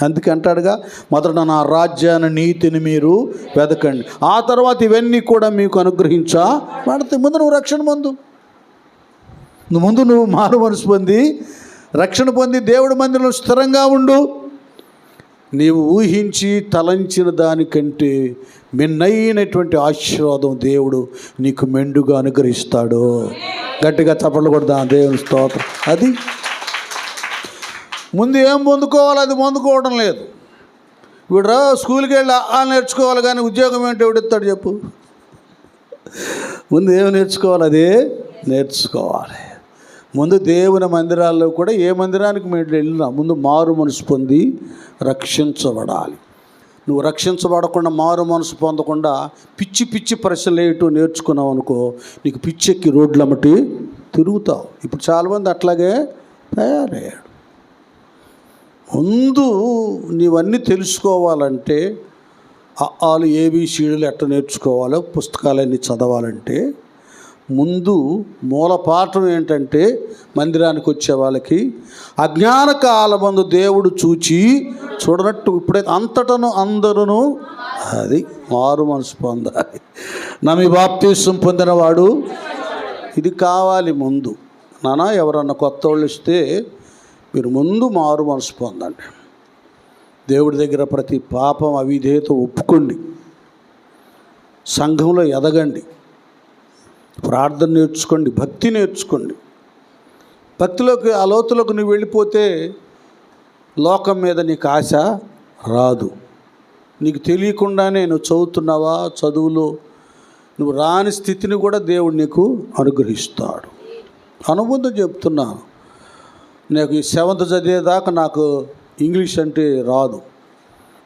అందుకే అంటాడుగా, మొదట నా రాజ్యాన్ని, నీతిని మీరు వెతకండి, ఆ తర్వాత ఇవన్నీ కూడా మీకు అనుగ్రహించబడతాయి. ముందు నువ్వు రక్షణ ముందు నువ్వు మారు మనసు పొంది రక్షణ పొంది దేవుడి మందిరంలో స్థిరంగా ఉండు. నీవు ఊహించి తలంచిన దానికంటే మిన్నైనటువంటి ఆశీర్వాదం దేవుడు నీకు మెండుగా అనుగ్రహిస్తాడు. గట్టిగా చప్పట్లు కొడదా దేవుని స్తోత్రం. అది ముందు ఏం పొందుకోవాలి అది పొందుకోవడం లేదు. ఇప్పుడు స్కూల్కి వెళ్ళి నేర్చుకోవాలి కానీ ఉద్యోగం ఏంటి ఎవడిస్తాడు చెప్పు? ముందు ఏం నేర్చుకోవాలి అదే నేర్చుకోవాలి. ముందు దేవుని మందిరాల్లో కూడా ఏ మందిరానికి మీరు వెళ్ళినా ముందు మారు మనసు పొంది రక్షించబడాలి. నువ్వు రక్షించబడకుండా మారు మనసు పొందకుండా పిచ్చి పిచ్చి ప్రశ్నలు వేయటం నేర్చుకున్నావు అనుకో, నీకు పిచ్చెక్కి రోడ్లమ్మటి తిరుగుతావు. ఇప్పుడు చాలామంది అట్లాగే తయారయ్యాడు. ముందు నీవన్నీ తెలుసుకోవాలంటే ఆలు ఏబిసిడీలు ఎట్లా నేర్చుకోవాలో పుస్తకాలన్నీ చదవాలంటే ముందు మూల పాఠం ఏంటంటే మందిరానికి వచ్చే వాళ్ళకి అజ్ఞాన కాలమందు దేవుడు చూడనట్టు ఇప్పుడైతే అంతటను అందరూ అది మారు మనసు పొందాలి. నమ్మి బాప్తీసం పొందినవాడు ఇది కావాలి. ముందు నానా ఎవరన్నా కొత్త వాళ్ళు ఇస్తే మీరు ముందు మారు మనసు పొందండి. దేవుడి దగ్గర ప్రతి పాపం అవిధేయత ఒప్పుకోండి. సంఘంలో ఎదగండి. ప్రార్థన నేర్చుకోండి. భక్తి నేర్చుకోండి. భక్తిలోకి ఆ లోతులోకి నువ్వు వెళ్ళిపోతే లోకం మీద నీకు ఆశ రాదు. నీకు తెలియకుండానే నువ్వు చదువుతున్నావా, చదువులో నువ్వు రాని స్థితిని కూడా దేవుడు నీకు అనుగ్రహిస్తాడు. అనుబంధం చెప్తున్నాను. నాకు ఈ 7th చదివేదాకా నాకు ఇంగ్లీష్ అంటే రాదు.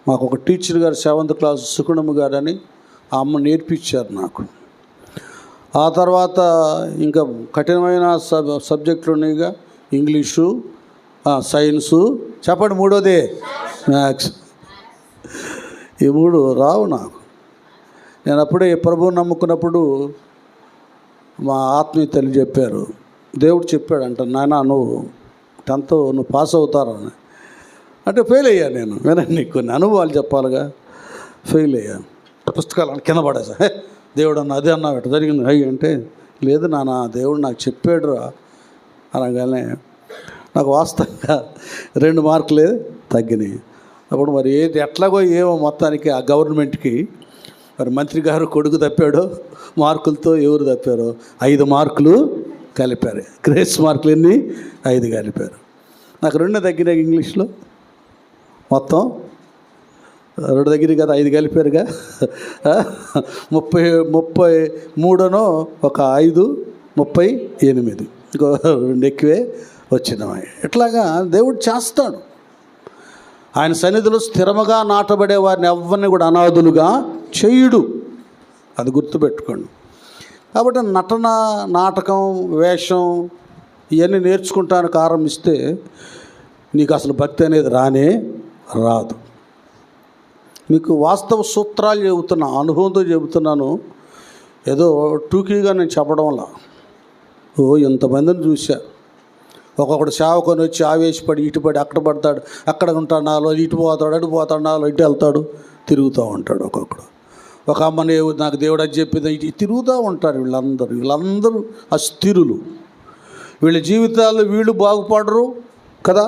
మాకు ఒక టీచర్ గారు 7th క్లాస్ సుకుణమ్మ గారు అని ఆ అమ్మ నేర్పించారు నాకు. ఆ తర్వాత ఇంకా కఠినమైన సబ్జెక్టులు ఉన్నాయిగా, ఇంగ్లీషు, సైన్సు, చెప్పండి మూడోదే మ్యాథ్స్. ఈ 3 రావు నాకు. నేను అప్పుడే ప్రభువుని నమ్ముకున్నప్పుడు మా ఆత్మీయ తల్లి చెప్పారు, దేవుడు చెప్పాడు అంట, నాయన నువ్వు 10th నువ్వు పాస్ అవుతారని. అంటే ఫెయిల్ అయ్యాను నేను. వినండి, కొన్ని అనుభవాలు చెప్పాలిగా. ఫెయిల్ అయ్యాను. పుస్తకాలు కింద పడేసా. దేవుడు అన్న అదే అన్నా ఎట్లా జరిగింది అయ్యి అంటే, లేదు నాన్న దేవుడు నాకు చెప్పాడురా అనగానే నాకు వాస్తవంగా 2 మార్కులే తగ్గినాయి. అప్పుడు మరి ఏది ఎట్లాగో ఏమో మొత్తానికి ఆ గవర్నమెంట్కి మరి మంత్రి గారు కొడుకు తప్పాడో మార్కులతో ఎవరు తప్పారో 5 మార్కులు కలిపారు. గ్రేస్ మార్కులు ఎన్ని 5 కలిపారు. నాకు 2 తగ్గినాయి ఇంగ్లీష్లో. మొత్తం 2 దగ్గర కదా 5 కలిపారుగా. 33 ఒక 5 38 ఇంకో 2 ఎక్కువే వచ్చినాయి. ఇట్లాగా దేవుడు చేస్తాడు. ఆయన సన్నిధిలో స్థిరముగా నాటబడే వారిని ఎవరిని కూడా అనాథులుగా చేయుడు. అది గుర్తుపెట్టుకోండి. కాబట్టి నటన, నాటకం, వేషం ఇవన్నీ నేర్చుకుంటానికి ఆరంభిస్తే నీకు అసలు భక్తి అనేది రాదు. మీకు వాస్తవ సూత్రాలు చెబుతున్నా, అనుభవంతో చెబుతున్నాను. ఏదో టూకీగా నేను చెప్పడంలా. ఎంతమందిని చూశా. ఒక్కొక్కడు సేవకొని వచ్చి ఆవేశపడి ఇటుపడి అక్కడ పడతాడు, అక్కడ ఉంటాడు, నాలో ఇటు పోతాడు, అటు పోతాడు, నాలో ఇటు వెళ్తాడు, తిరుగుతూ ఉంటాడు. ఒక్కొక్కడు ఒక అమ్మని నాకు దేవుడు అది చెప్పింది ఇటు తిరుగుతూ ఉంటారు. వీళ్ళందరూ అస్థిరులు. వీళ్ళ జీవితాల్లో వీళ్ళు బాగుపడరు కదా,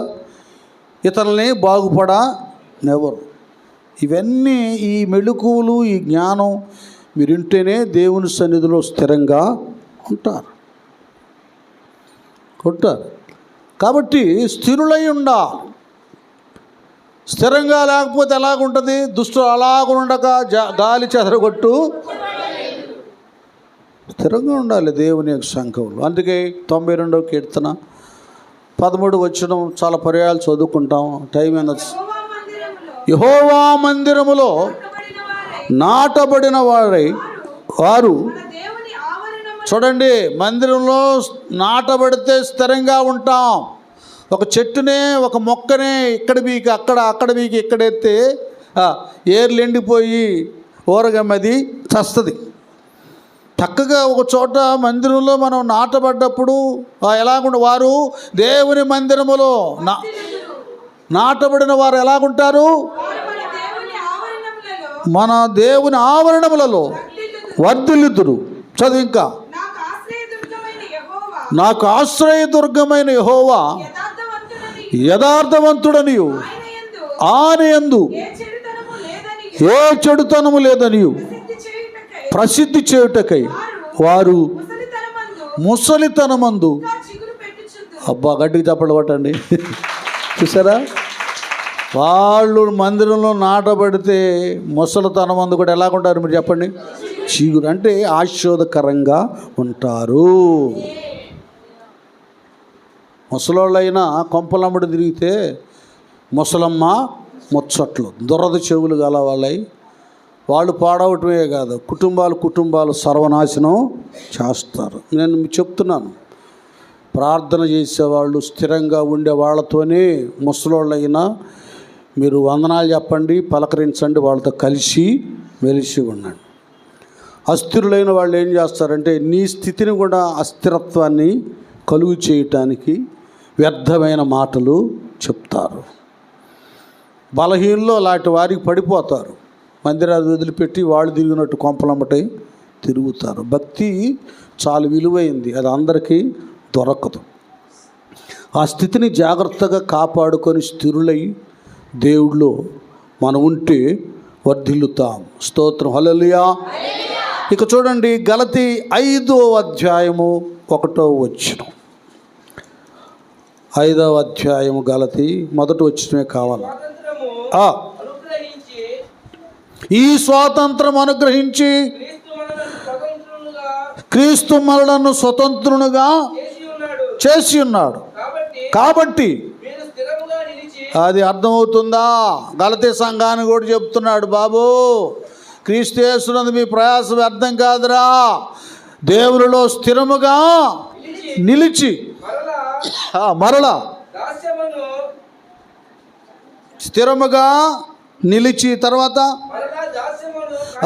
ఇతరులని బాగుపడనెవరు. ఇవన్నీ ఈ మెళుకువలు, ఈ జ్ఞానం మీరు వింటేనే దేవుని సన్నిధిలో స్థిరంగా ఉంటారు. కాబట్టి స్థిరులై ఉండాలి. స్థిరంగా లేకపోతే ఎలాగుంటుంది? దుష్టులు అలాగుండక గాలి చెదరగొట్టు స్థిరంగా ఉండాలి దేవుని యొక్క సంఘంలో. అందుకే 92వ కీర్తన 13 వచనం చాలా పర్యాయాలు చదువుకుంటాం. టైం అయినది. యెహోవా మందిరములో నాటబడిన వారు చూడండి, మందిరంలో నాటబడితే స్థిరంగా ఉంటాం. ఒక చెట్టునే, ఒక మొక్కనే ఇక్కడ బీకి అక్కడ బీకి ఇక్కడెత్తే ఏర్లు ఎండిపోయి ఊరగమ్మది చస్తుంది. చక్కగా ఒక చోట మందిరంలో మనం నాటబడ్డప్పుడు ఎలాగుంటారు? వారు దేవుని మందిరములో నాటబడిన వారు ఎలాగుంటారు? మన దేవుని ఆవరణములలో వర్ధిల్లుదురు. చదువు ఇంకా. నాకు ఆశ్రయదుర్గమైన యెహోవా యథార్థవంతుడనియు ఆయనయందు ఏ చెడుతనము లేదనియు ప్రసిద్ధి చేయుటకై వారు ముసలితనమందు. అబ్బా గట్టిగా చప్పట్లు కొట్టండి. చూసారా? వాళ్ళు మందిరంలో నాటబడితే ముసలితనమందు కూడా ఎలాగుంటారు మీరు చెప్పండి? చీగురు అంటే ఆశీర్వాదకరంగా ఉంటారు. ముసలోళ్ళైనా కొంపలమ్మడి తిరిగితే ముసలమ్మ ముచ్చట్లు, దురద చెవులు గల వాళ్ళై వాళ్ళు పాడవటమే కాదు, కుటుంబాలు సర్వనాశనం చేస్తారు. నేను చెప్తున్నాను, ప్రార్థన చేసేవాళ్ళు, స్థిరంగా ఉండే వాళ్ళతోనే ముసలోళ్ళైనా మీరు వందనాలు చెప్పండి, పలకరించండి, వాళ్ళతో కలిసి మెలిసి ఉండండి. అస్థిరులైన వాళ్ళు ఏం చేస్తారంటే నీ స్థితిని కూడా అస్థిరత్వాన్ని కలుగు చేయటానికి వ్యర్థమైన మాటలు చెప్తారు. బలహీనలో లాంటి వారికి పడిపోతారు. మందిరాలు వదిలిపెట్టి వాళ్ళు తిరిగినట్టు కొంపలమ్మటే తిరుగుతారు. భక్తి చాలా విలువైంది, అది అందరికీ దొరకదు. ఆ స్థితిని జాగ్రత్తగా కాపాడుకొని స్థిరులై దేవుడిలో మనం ఉంటే వర్ధిల్లుతాం. స్తోత్రం, హల్లెలూయా. ఇక చూడండి, గలతీ 5వ అధ్యాయము 1వ వచనం. 5వ అధ్యాయము గలతీ 1వ వచనమే కావాలి. ఈ స్వాతంత్రం అనుగ్రహించి క్రీస్తు మనలను స్వతంత్రునుగా చేసి ఉన్నాడు. కాబట్టి అది అర్థమవుతుందా? గలతీ సంఘాన్ని కూడా చెప్తున్నాడు, బాబు క్రీస్తు యేసునందు మీ ప్రయాసం వ్యర్థం కాదురా, దేవునిలో స్థిరముగా నిలిచి మరలా స్థిరముగా నిలిచి తర్వాత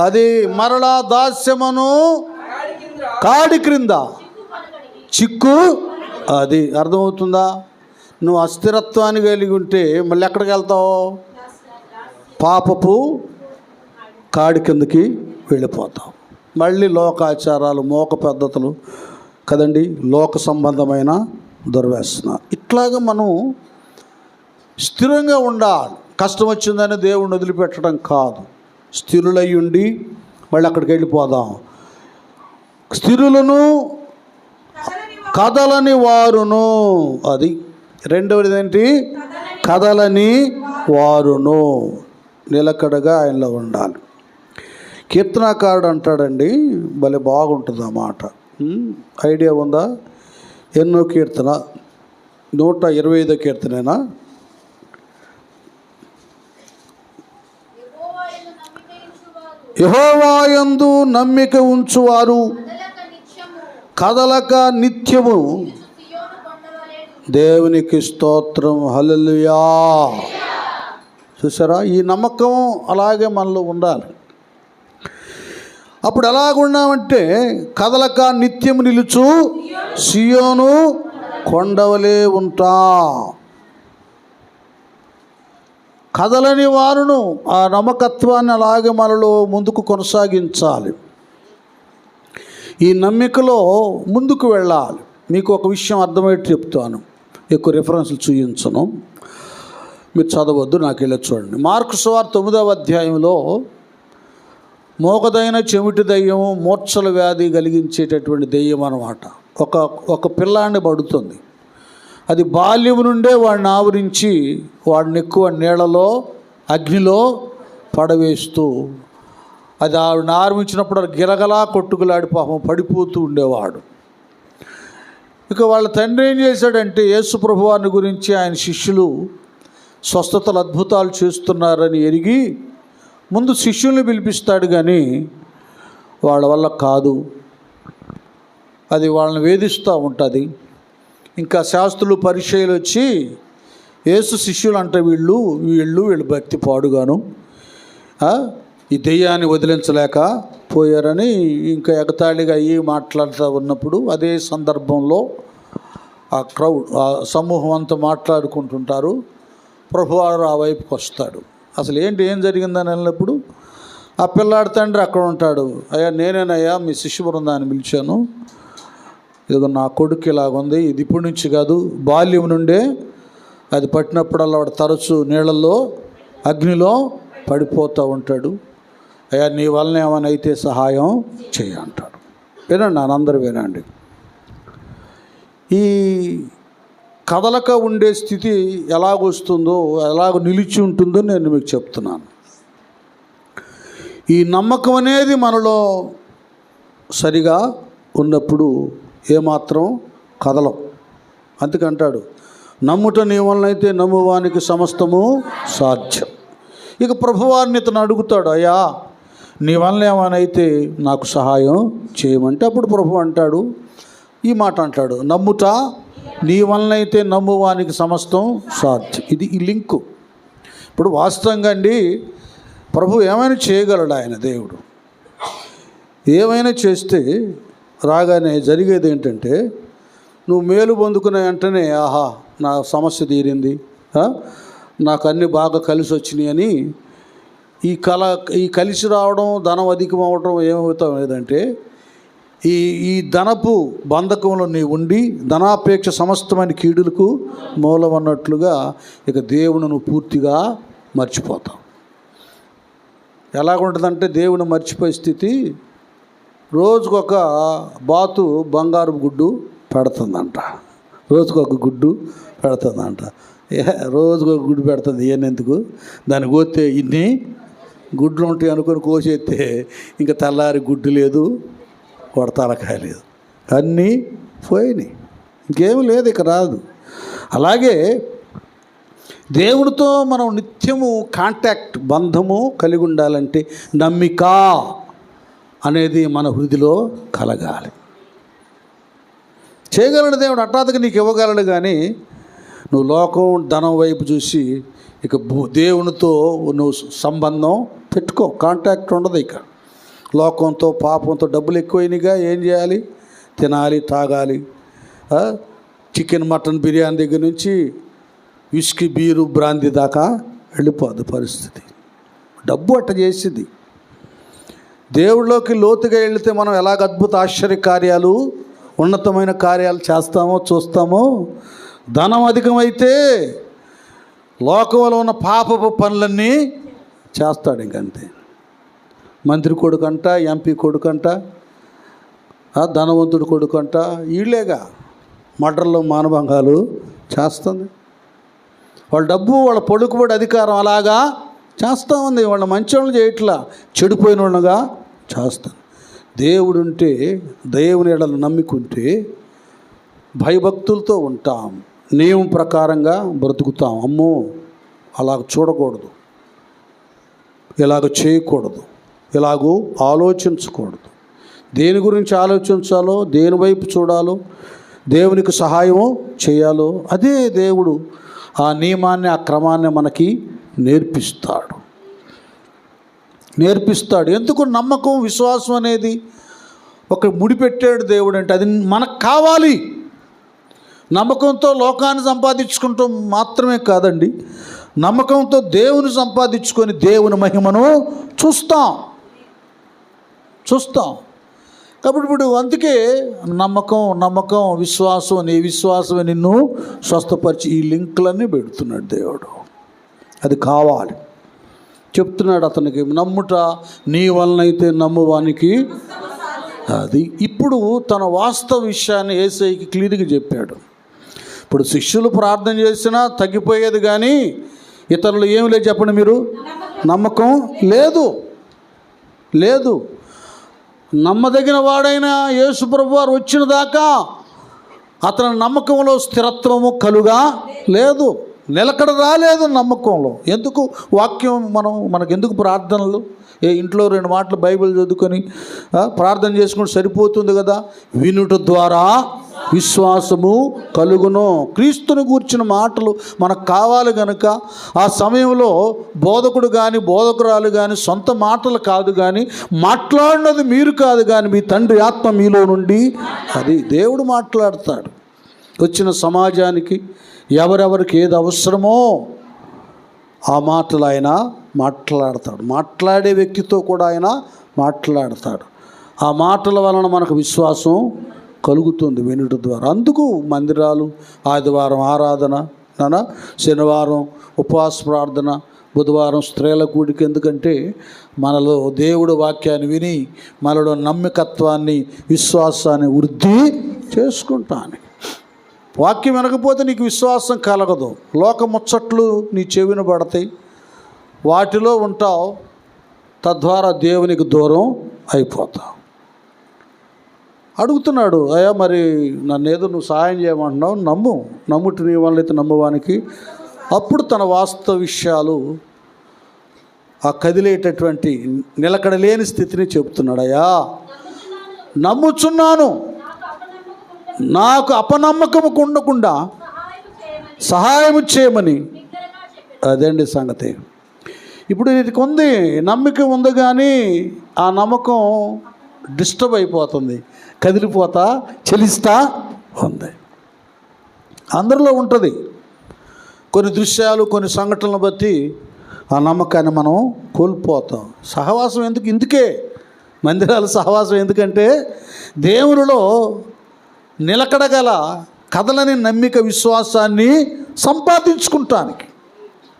అది మరలా దాస్యమును కాడి క్రింద చిక్కు. అది అర్థమవుతుందా? నువ్వు అస్థిరత్వాన్ని కలిగి ఉంటే మళ్ళీ ఎక్కడికి వెళ్తావు? పాపపు కాడి కిందకి వెళ్ళిపోతావు. మళ్ళీ లోకాచారాలు, మోక పద్ధతులు కదండి, లోక సంబంధమైన దుర్వ్యసనాలు. ఇట్లాగా మనం స్థిరంగా ఉండాలి. కష్టం వచ్చిందని దేవుణ్ణి వదిలిపెట్టడం కాదు, స్థిరులై ఉండి మళ్ళీ అక్కడికి వెళ్ళిపోదాం. స్థిరులను కదలని వారును, అది రెండవది ఏంటి? కదలని వారును, నిలకడగా ఆయనలో ఉండాలి. కీర్తనాకారుడు అంటాడండి, భలే బాగుంటుంది ఆ మాట. ఐడియా ఉందా? ఎన్నో కీర్తన? 125వ కీర్తనేనా? యెహోవాయందు నమ్మిక ఉంచువారు కదలక నిత్యము. దేవునికి స్తోత్రం, హల్లెలూయా. చూసారా? ఈ నమ్మకం అలాగే మనలో ఉండాలి. అప్పుడు ఎలాగున్నామంటే కదలక నిత్యము నిలుచు సియోను కొండవలే ఉంటా. కదలని వారును ఆ నమ్మకత్వాన్ని అలాగే మనలో ముందుకు కొనసాగించాలి. ఈ నమ్మికలో ముందుకు వెళ్ళాలి. మీకు ఒక విషయం అర్థమయ్యేట్టు చెప్తాను, ఎక్కువ రిఫరెన్స్లు చూపించను, మీరు చదవద్దు, నాకు వెళ్ళి చూడండి. మార్కు సువార్త 9వ అధ్యాయంలో మోగదైన చెమిటి దయ్యము, మూర్ఛల వ్యాధి కలిగించేటటువంటి దెయ్యం అన్నమాట. ఒక పిల్లాన్ని పడుతుంది. అది బాల్యం నుండే వాడిని ఆవరించి వాడిని ఎక్కువ నీళ్ళలో, అగ్నిలో పడవేస్తూ, అది ఆవిడని ఆరంభించినప్పుడు గిలగలా కొట్టుకులాడి పాపం పడిపోతూ ఉండేవాడు. ఇక వాళ్ళ తండ్రి ఏం చేశాడంటే, యేసు ప్రభువారిని గురించి ఆయన శిష్యులు స్వస్థతలు, అద్భుతాలు చేస్తున్నారని ఎరిగి ముందు శిష్యుల్ని పిలిపిస్తాడు, కానీ వాళ్ళ వల్ల కాదు, అది వాళ్ళని వేధిస్తూ ఉంటుంది. ఇంకా శాస్త్రులు, పరిచయులు వచ్చి యేసు శిష్యులు అంటే వీళ్ళు భక్తి పాడుగాను ఈ దెయ్యాన్ని వదిలించలేక పోయారని ఇంకా ఎగతాళిగా అయ్యి మాట్లాడుతూ ఉన్నప్పుడు, అదే సందర్భంలో ఆ క్రౌడ్, ఆ సమూహం అంతా మాట్లాడుకుంటుంటారు. ప్రభువారు ఆ వైపుకి వస్తాడు. అసలు ఏం జరిగిందని వెళ్ళినప్పుడు ఆ పిల్లాడి తండ్రి అక్కడ ఉంటాడు. అయ్యా, నేనేనయ్యా మీ శిష్య బృందాన్ని పిలిచాను, ఇదిగో నా కొడుకు ఇలాగుంది, ఇది ఇప్పటి నుంచి కాదు, బాల్యం నుండే అది పట్టినప్పుడల్లా వాడు తరచు నీళ్ళల్లో, అగ్నిలో పడిపోతూ ఉంటాడు. అయ్యా, నీ వలన ఏమైనా అయితే సహాయం చేయ అంటాడు. వినండి, అందరూ వినండి. ఈ కదలక ఉండే స్థితి ఎలాగొస్తుందో, ఎలాగ నిలిచి ఉంటుందో నేను మీకు చెప్తున్నాను. ఈ నమ్మకం అనేది మనలో సరిగా ఉన్నప్పుడు ఏమాత్రం కదలం. అందుకంటాడు, నమ్ముట నీ వలనైతే నమ్మువానికి సమస్తము సాధ్యం. ఇక ప్రభువారిని ఇతను అడుగుతాడు, అయ్యా నీ వలన ఏమైనా నాకు సహాయం చేయమంటే, అప్పుడు ప్రభు అంటాడు, ఈ మాట అంటాడు, నమ్ముట నీ వలనైతే నమ్మువానికి సమస్తం సాధ్యం. ఇది ఈ లింకు. ఇప్పుడు వాస్తవంగా అండి, ప్రభు ఏమైనా చేయగలడు. ఆయన దేవుడు ఏమైనా చేస్తే రాగానే జరిగేది ఏంటంటే, నువ్వు మేలు పొందుకునే వెంటనే ఆహా నా సమస్య తీరింది, నాకు అన్నీ బాగా కలిసి వచ్చినాయి అని ఈ కలిసి రావడం, ధనం అధికం అవ్వడం ఏమవుతాం లేదంటే, ఈ ధనపు బంధకంలో నీ ఉండి ధనాపేక్ష సమస్తమైన కీడులకు మూలం అన్నట్లుగా ఇక దేవుని నువ్వు పూర్తిగా మర్చిపోతావు. ఎలాగుంటుందంటే, దేవుని మర్చిపోయే స్థితి, రోజుకొక బాతు బంగారు గుడ్డు పెడుతుందంట. రోజుకొక గుడ్డు పెడుతుందంట. రోజుకొక గుడ్డు పెడుతుంది. ఏనెందుకు? దాన్ని కోస్తే ఇన్ని గుడ్లు ఉంటాయి అనుకొని కోసేస్తే ఇంకా తెల్లారి గుడ్డు లేదు, తలకాయ లేదు, అన్నీ పోయినాయి, ఇంకేమీ లేదు, ఇక రాదు. అలాగే దేవునితో మనం నిత్యము కాంటాక్ట్, బంధము కలిగి ఉండాలంటే నమ్మిక అనేది మన హృదిలో కలగాలి. చేయగలడు దేవుడు, హఠాత్తుగా నీకు ఇవ్వగలడు. కానీ నువ్వు లోకం, ధనం వైపు చూసి ఇక దేవునితో నువ్వు సంబంధం పెట్టుకో, కాంటాక్ట్ ఉండదు. ఇక లోకంతో, పాపంతో డబ్బులు ఎక్కువైనగా ఏం చేయాలి? తినాలి, తాగాలి. చికెన్, మటన్, బిర్యానీ దగ్గర నుంచి విస్కీ, బీరు, బ్రాందీ దాకా వెళ్ళిపోద్ది పరిస్థితి. డబ్బు అట్ట చేసింది. దేవుడిలోకి లోతుగా వెళితే మనం ఎలాగ అద్భుత ఆశ్చర్య కార్యాలు, ఉన్నతమైన కార్యాలు చేస్తామో చూస్తామో. ధనం అధికమైతే లోకంలో ఉన్న పాపపు పనులన్నీ చేస్తాడు. ఇంకంతే. మంత్రి కొడుకంట, ఎంపీ కొడుకంట, ధనవంతుడి కొడుకంట, వీళ్ళేగా మర్డర్లు, మానభంగాలు చేస్తుంది. వాళ్ళ డబ్బు, వాళ్ళ పొడుకుబడి అధికారం అలాగా చేస్తూ ఉంది. వాళ్ళ మంచోళ్ళు చేయట్లా, చెడిపోయిన వాళ్ళగా చేస్తాను. దేవుడుంటే, దేవుని ఎడలు నమ్ముకుంటే భయభక్తులతో ఉంటాం, నియమం ప్రకారంగా బ్రతుకుతాం. అమ్మో అలాగ చూడకూడదు, ఇలాగ చేయకూడదు, ఇలాగూ ఆలోచించకూడదు. దేని గురించి ఆలోచించాలో, దేని వైపు చూడాలో, దేవునికి సహాయము చేయాలో అదే దేవుడు ఆ నియమాన్ని, ఆ క్రమాన్ని మనకి నేర్పిస్తాడు. ఎందుకు? నమ్మకం, విశ్వాసం అనేది ఒక ముడిపెట్టాడు దేవుడు. అంటే అది మనకు కావాలి. నమ్మకంతో లోకాన్ని సంపాదించుకుంటాం మాత్రమే కాదండి, నమ్మకంతో దేవుని సంపాదించుకొని దేవుని మహిమను చూస్తాం. కాబట్టి ఇప్పుడు అందుకే నమ్మకం, విశ్వాసం, నీ విశ్వాసమే నిన్ను స్వస్థపరిచి ఈ లింకులన్నీ పెడుతున్నాడు దేవుడు. అది కావాలి. చెప్తున్నాడు అతనికి, నమ్ముట నీ వలనైతే నమ్మువానికి. అది ఇప్పుడు తన వాస్తవ విషయాన్ని యేసయ్యకి క్లియర్గా చెప్పాడు. ఇప్పుడు శిష్యులు ప్రార్థన చేసినా తగ్గిపోయేది, కానీ ఇతరులు ఏమి లేదు చెప్పండి మీరు? నమ్మకం లేదు. నమ్మదగిన వాడైన యేసు ప్రభు వారు వచ్చిన దాకా అతని నమ్మకంలో స్థిరత్వము కలుగా లేదు, నిలకడ రాలేదు నమ్మకంలో. ఎందుకు? వాక్యం మనకెందుకు ప్రార్థనలు? ఇంట్లో 2 మాటలు బైబిల్ చదువుకొని ప్రార్థన చేసుకుంటే సరిపోతుంది కదా. వినుట ద్వారా విశ్వాసము కలుగును. క్రీస్తుని గూర్చిన మాటలు మనకు కావాలి కనుక ఆ సమయంలో బోధకుడు కానీ, బోధకురాలు కానీ సొంత మాటలు కాదు, కానీ మాట్లాడినది మీరు కాదు, కానీ మీ తండ్రి ఆత్మ మీలో నుండి అది దేవుడు మాట్లాడతాడు. వచ్చిన సమాజానికి ఎవరెవరికి ఏది అవసరమో ఆ మాటలు ఆయన మాట్లాడతాడు. మాట్లాడే వ్యక్తితో కూడా ఆయన మాట్లాడతాడు. ఆ మాటల వలన మనకు విశ్వాసం కలుగుతుంది వినుట ద్వారా. అందుకు మందిరాలు, ఆదివారం ఆరాధన, శనివారం ఉపవాస ప్రార్థన, బుధవారం స్త్రీల కూడిక. ఎందుకంటే మనలో దేవుడు వాక్యాన్ని విని మనలో నమ్మకత్వాన్ని, విశ్వాసాన్ని వృద్ధి చేసుకుంటాను. వాక్యం వినకపోతే నీకు విశ్వాసం కలగదు. లోక ముచ్చట్లు నీ చెవిన పడతాయి, వాటిలో ఉంటావు, తద్వారా దేవునికి దూరం అయిపోతావు. అడుగుతున్నాడు, అయ్యా మరి నన్నేదో నువ్వు సహాయం చేయమంటున్నావు, నమ్ముటి నీ వల్ల అయితే నమ్మవానికి. అప్పుడు తన వాస్తవ విషయాలు, ఆ కదిలేటటువంటి నిలకడలేని స్థితిని చెబుతున్నాడు. అయ్యా నమ్ముచున్నాను, నాకు అపనమ్మకము ఉండకుండా సహాయం చేయమని. అదండి సంగతి. ఇప్పుడు వీటికి ఉంది, నమ్మకం ఉంది, కానీ ఆ నమ్మకం డిస్టర్బ్ అయిపోతుంది, కదిలిపోతా చెలిస్తా ఉంది. అందరిలో ఉంటుంది. కొన్ని దృశ్యాలు, కొన్ని సంఘటనలను బట్టి ఆ నమ్మకాన్ని మనం కోల్పోతాం. సహవాసం ఎందుకు? ఇందుకే మందిరాల సహవాసం ఎందుకంటే దేవునిలో నిలకడగల కదలని నమ్మిక విశ్వాసాన్ని సంపాదించుకుంటానికి.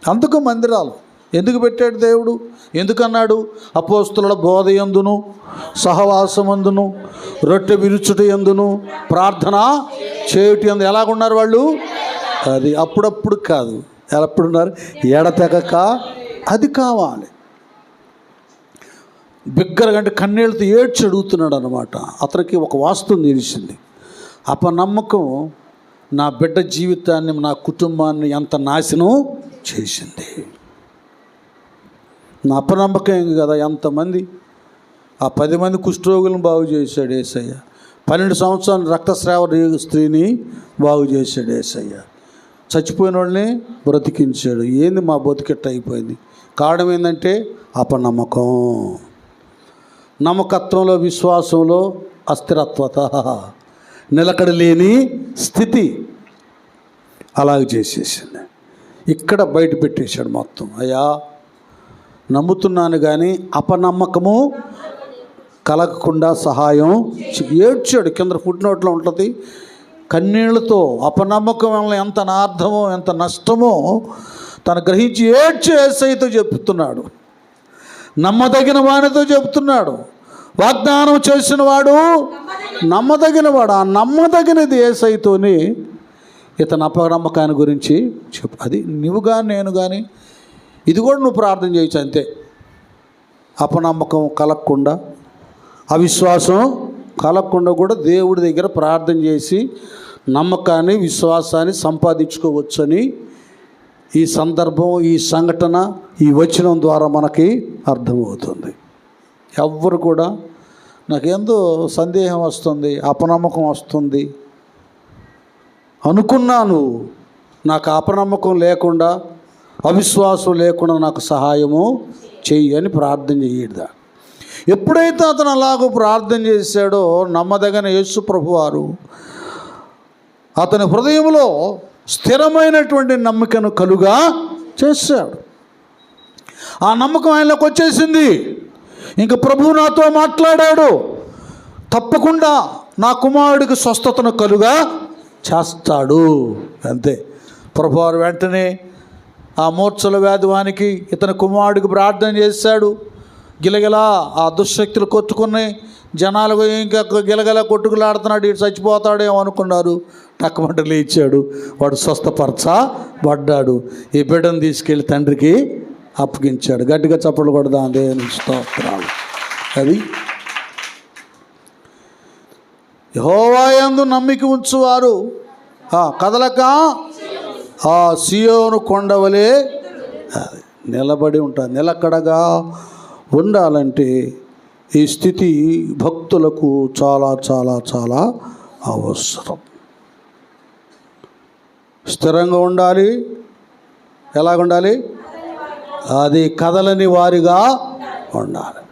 అందుకు మందిరాలు ఎందుకు పెట్టాడు దేవుడు? ఎందుకన్నాడు? అపోస్తుల బోధ యందును, సహవాసమందును, రొట్టె విరుచుట యందును, ప్రార్థన చేయుట యందు. ఎలాగున్నారు వాళ్ళు? అది అప్పుడప్పుడు కాదు, ఎప్పుడున్నారు? ఎడతెగక అది కావాలి. బిగ్గరగంటే కన్నీళ్ళతో ఏడ్చి అడుగుతున్నాడు అనమాట. అతనికి ఒక వాస్తవం తెలిసింది. అపనమ్మకం నా బిడ్డ జీవితాన్ని, నా కుటుంబాన్ని ఎంత నాశనం చేసింది. నా అపనమ్మకం కదా ఎంతమంది, ఆ 10 మంది కుష్ఠరోగులను బాగు చేశాడు యేసయ్య. 12 సంవత్సరాలు రక్తస్రావ స్త్రీని బాగు చేశాడు యేసయ్య. చచ్చిపోయిన వాళ్ళని బ్రతికించాడు. ఏంది మా బతికెట్ట అయిపోయింది? కారణం ఏంటంటే అపనమ్మకం. నమ్మకత్వంలో, విశ్వాసంలో అస్థిరత్వత, నిలకడ లేని స్థితి అలాగే చేసేసింది. ఇక్కడ బయట పెట్టేశాడు మొత్తం. అయ్యా నమ్ముతున్నాను కానీ అపనమ్మకము కలగకుండా సహాయం. ఏడ్చాడు. కింద ఫుట్ నోట్లో ఉంటుంది, కన్నీళ్లతో. అపనమ్మకం వల్ల ఎంత అనార్థమో, ఎంత నష్టమో తను గ్రహించి ఏడ్చి యేసయ్యతో చెప్తున్నాడు. నమ్మదగిన వానితో చెప్తున్నాడు. వాగ్దానం చేసిన వాడు నమ్మదగిన వాడు. ఆ నమ్మదగినది యేసయ్యతోని ఇతని అపనమ్మకాన్ని గురించి చెప్పు. అది నువ్వు కానీ నేను కానీ ఇది కూడా నువ్వు ప్రార్థన చేయొచ్చు అంతే. అపనమ్మకం కలగకుండా, అవిశ్వాసం కలగకుండా కూడా దేవుడి దగ్గర ప్రార్థన చేసి నమ్మకాన్ని, విశ్వాసాన్ని సంపాదించుకోవచ్చని ఈ సందర్భం, ఈ సంఘటన, ఈ వచనం ద్వారా మనకి అర్థమవుతుంది. ఎవ్వరు కూడా నాకేందో సందేహం వస్తుంది, అపనమ్మకం వస్తుంది అనుకున్నాను, నాకు అపనమ్మకం లేకుండా, అవిశ్వాసం లేకుండా నాకు సహాయము చెయ్యి అని ప్రార్థన చేయడా. ఎప్పుడైతే అతను అలాగూ ప్రార్థన చేశాడో నమ్మదగిన యేసు ప్రభువారు అతని హృదయంలో స్థిరమైనటువంటి నమ్మకను కలుగా చేశాడు. ఆ నమ్మకం ఆయనలోకి వచ్చేసింది. ఇంక ప్రభువు నాతో మాట్లాడాడు, తప్పకుండా నా కుమారుడికి స్వస్థతను కలుగా చేస్తాడు. అంతే. ప్రభువారు వెంటనే ఆ మూర్ఛల వ్యాధివానికి ఇతని కుమారుడికి ప్రార్థన చేశాడు. గిలగిలా ఆ దుశ్శక్తులు కొట్టుకున్నాయి. జనాలు ఇంకా గిలగిలా కొట్టుకులాడుతున్నాడు, ఇటు చచ్చిపోతాడేమో అనుకున్నారు. టక్కమంట లేచాడు, వాడు స్వస్థపరచబడ్డాడు. ఈ బిడ్డను తీసుకెళ్ళి తండ్రికి అప్పగించాడు. గట్టిగా చప్పట్లు కొడదాం దేవుని స్తోత్రాలు. అది యెహోవా యందు నమ్మిక ఉంచువారు కదలక ఆ సియోను కొండవలే నిలబడి ఉంటారు. నిలకడగా ఉండాలంటే ఈ స్థితి భక్తులకు చాలా చాలా చాలా అవసరం. స్థిరంగా ఉండాలి. ఎలాగుండాలి? అది కదలని వారిగా ఉండాలి.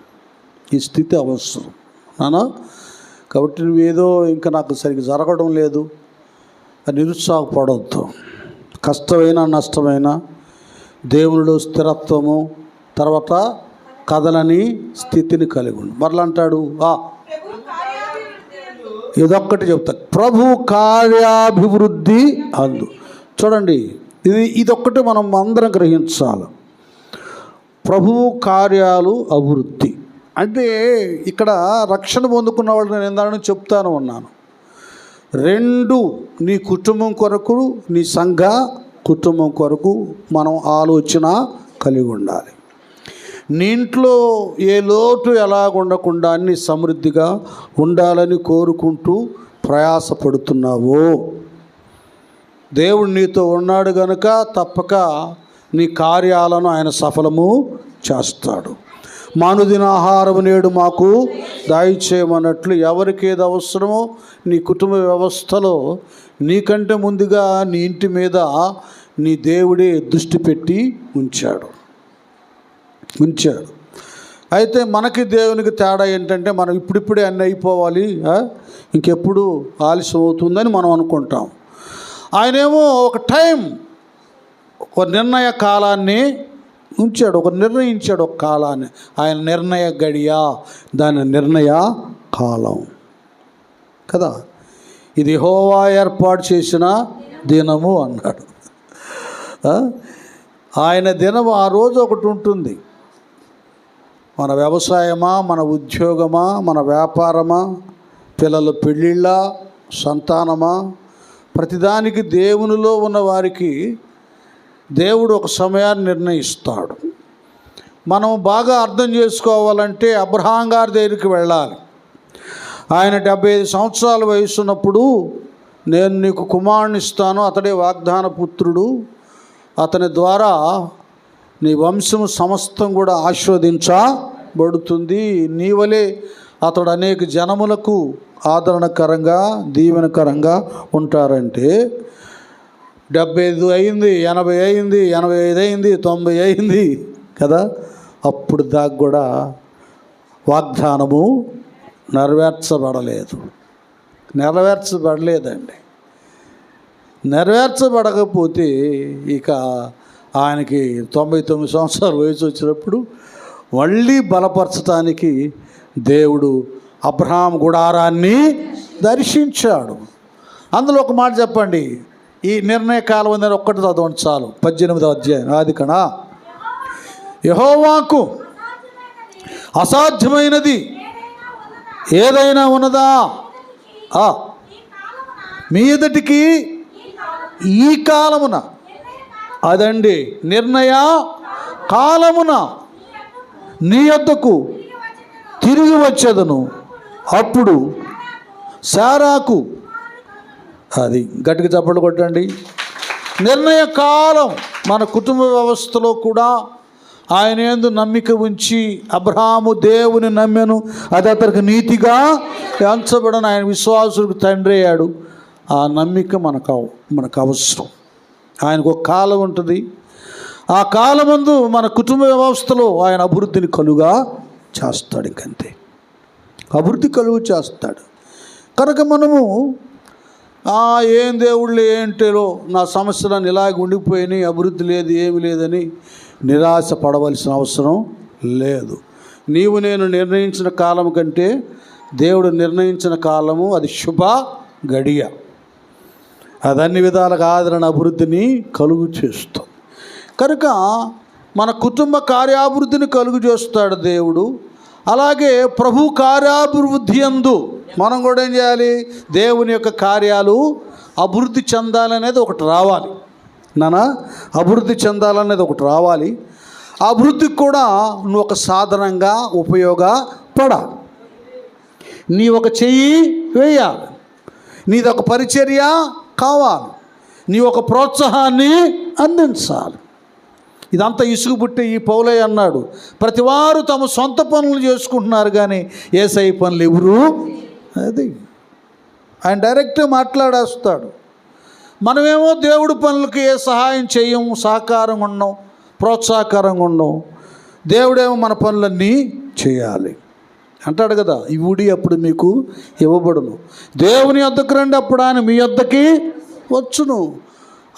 ఈ స్థితి అవసరం నానా. కాబట్టి నువ్వేదో ఇంకా నాకు సరిగ్గా జరగడం లేదు అని నిరుత్సాహపడవద్దు. కష్టమైన నష్టమైన దేవునిలో స్థిరత్వము, తర్వాత కదలని స్థితిని కలిగి ఉండు. మరలా అంటాడు, ఇదొక్కటి చెప్తా, ప్రభు కార్యాభివృద్ధి అందు. చూడండి, ఇదొక్కటి మనం అందరం గ్రహించాలి. ప్రభువు కార్యాలు అభివృద్ధి అంటే ఇక్కడ రక్షణ పొందుకున్న వాళ్ళు నేను ఎందానని చెప్తాను ఉన్నాను. 2 నీ కుటుంబం కొరకు, నీ సంఘ కుటుంబం కొరకు మనం ఆలోచన కలిగి ఉండాలి. నీ ఇంట్లో ఏ లోటు ఎలాగుండకుండా అన్ని సమృద్ధిగా ఉండాలని కోరుకుంటూ ప్రయాసపడుతున్నావో దేవుడు నీతో ఉన్నాడు గనుక తప్పక నీ కార్యాలను ఆయన సఫలము చేస్తాడు. మానుదిన ఆహారం నేడు మాకు దయచేయమన్నట్లు ఎవరికి ఏది అవసరమో నీ కుటుంబ వ్యవస్థలో నీకంటే ముందుగా నీ ఇంటి మీద నీ దేవుడే దృష్టి పెట్టి ఉంచాడు. అయితే మనకి దేవునికి తేడా ఏంటంటే మనం ఇప్పుడిప్పుడే అన్నీ అయిపోవాలి, ఇంకెప్పుడు ఆలస్యం అవుతుందని మనం అనుకుంటాం. ఆయనేమో ఒక టైం, ఒక నిర్ణయ కాలాన్ని ఉంచాడు, నిర్ణయించాడు ఒక కాలాన్ని. ఆయన నిర్ణయ గడియ, దాని నిర్ణయ కాలం కదా. ఇది యెహోవా ఏర్పాటు చేసిన దినము అన్నాడు. ఆయన దినం ఆ రోజు ఒకటి ఉంటుంది. మన వ్యవసాయమా, మన ఉద్యోగమా, మన వ్యాపారమా, పిల్లల పెళ్ళిళ్ళ, సంతానమా, ప్రతిదానికి దేవునిలో ఉన్న వారికి దేవుడు ఒక సమయాన్ని నిర్ణయిస్తాడు. మనం బాగా అర్థం చేసుకోవాలంటే అబ్రహాం గారి దగ్గరికి వెళ్ళాలి. ఆయన 75 సంవత్సరాల వయసు ఉన్నప్పుడు నేను నీకు కుమారుని ఇస్తాను, అతడే వాగ్దాన పుత్రుడు, అతని ద్వారా నీ వంశము సమస్తం కూడా ఆశీర్వదించబడుతుంది, నీ వలె అతడు అనేక జనములకు ఆదరణకరంగా దీవెనకరంగా ఉంటారంటే 75 అయింది, 80 అయింది, 85 అయింది, 90 అయింది కదా. అప్పుడు దాకా కూడా వాగ్దానము నెరవేర్చబడలేదండి. నెరవేర్చబడకపోతే ఇక ఆయనకి 99 సంవత్సరాల వయసు వచ్చినప్పుడు మళ్ళీ బలపరచడానికి దేవుడు అబ్రహాం గుడారాన్ని దర్శించాడు. అందులో ఒక మాట చెప్పండి, ఈ నిర్ణయ కాలం అనేది ఒక్కటి చదవండి చాలు. 18వ అధ్యాయం ఆదికాండ. యెహోవాకు అసాధ్యమైనది ఏదైనా ఉన్నదా? మీ ఎదుటికి ఈ కాలమున, అదండి నిర్ణయ కాలమున నీ యొద్దకు తిరిగి వచ్చేదను. అప్పుడు శారాకు, అది గట్టిగా చప్పట్లు కొట్టండి. నిర్ణయ కాలం మన కుటుంబ వ్యవస్థలో కూడా ఆయన యందు నమ్మిక ఉంచి అబ్రహాము దేవుని నమ్మెను, అది అతనికి నీతిగా ఎంచబడను, ఆయన విశ్వాసులకు తండ్రి అయ్యాడు. ఆ నమ్మిక మనకు అవసరం. ఆయనకు ఒక కాలం ఉంటుంది. ఆ కాలమందు మన కుటుంబ వ్యవస్థలో ఆయన అభివృద్ధిని కలుగా చేస్తాడు. ఇంకంతే, అభివృద్ధి కలుగు చేస్తాడు. కనుక మనము ఏం దేవుళ్ళు ఏంటో నా సమస్యలను ఇలాగ ఉండిపోయినాయి, అభివృద్ధి లేదు, ఏమి లేదని నిరాశ పడవలసిన అవసరం లేదు. నీవు నేను నిర్ణయించిన కాలం కంటే దేవుడు నిర్ణయించిన కాలము అది శుభ గడియ. అది అన్ని విధాలుగా ఆదరణ అభివృద్ధిని కలుగు చేస్తాం. కనుక మన కుటుంబ కార్యాభివృద్ధిని కలుగు చేస్తాడు దేవుడు. అలాగే ప్రభు కార్యాభివృద్ధి యందు మనం కూడా ఏం చేయాలి? దేవుని యొక్క కార్యాలు అభివృద్ధి చెందాలనేది ఒకటి రావాలి. అభివృద్ధి చెందాలనేది ఒకటి రావాలి. అభివృద్ధికి కూడా నువ్వు ఒక సాధనంగా ఉపయోగపడాలి. నీ ఒక చెయ్యి వేయాలి, నీది ఒక పరిచర్య కావాలి, నీ ఒక ప్రోత్సాహాన్ని అందించాలి. ఇదంతా ఇసుగు పుట్టి ఈ పౌలయ్య అన్నాడు, ప్రతివారు తమ సొంత పనులు చేసుకుంటున్నారు కానీ యేసయ్య పనులు ఎవరు. అది ఆయన డైరెక్ట్గా మాట్లాడేస్తాడు. మనమేమో దేవుడి పనులకి ఏ సహాయం చేయము, సహకారంగా ఉన్నాం, ప్రోత్సాహకరంగా ఉన్నాం. దేవుడేమో మన పనులన్నీ చేయాలి అంటాడు కదా. ఇవుడి అప్పుడు మీకు ఇవ్వబడును, దేవుని యొద్దకు రండి అప్పుడు ఆయన మీ యొద్దకి వచ్చును.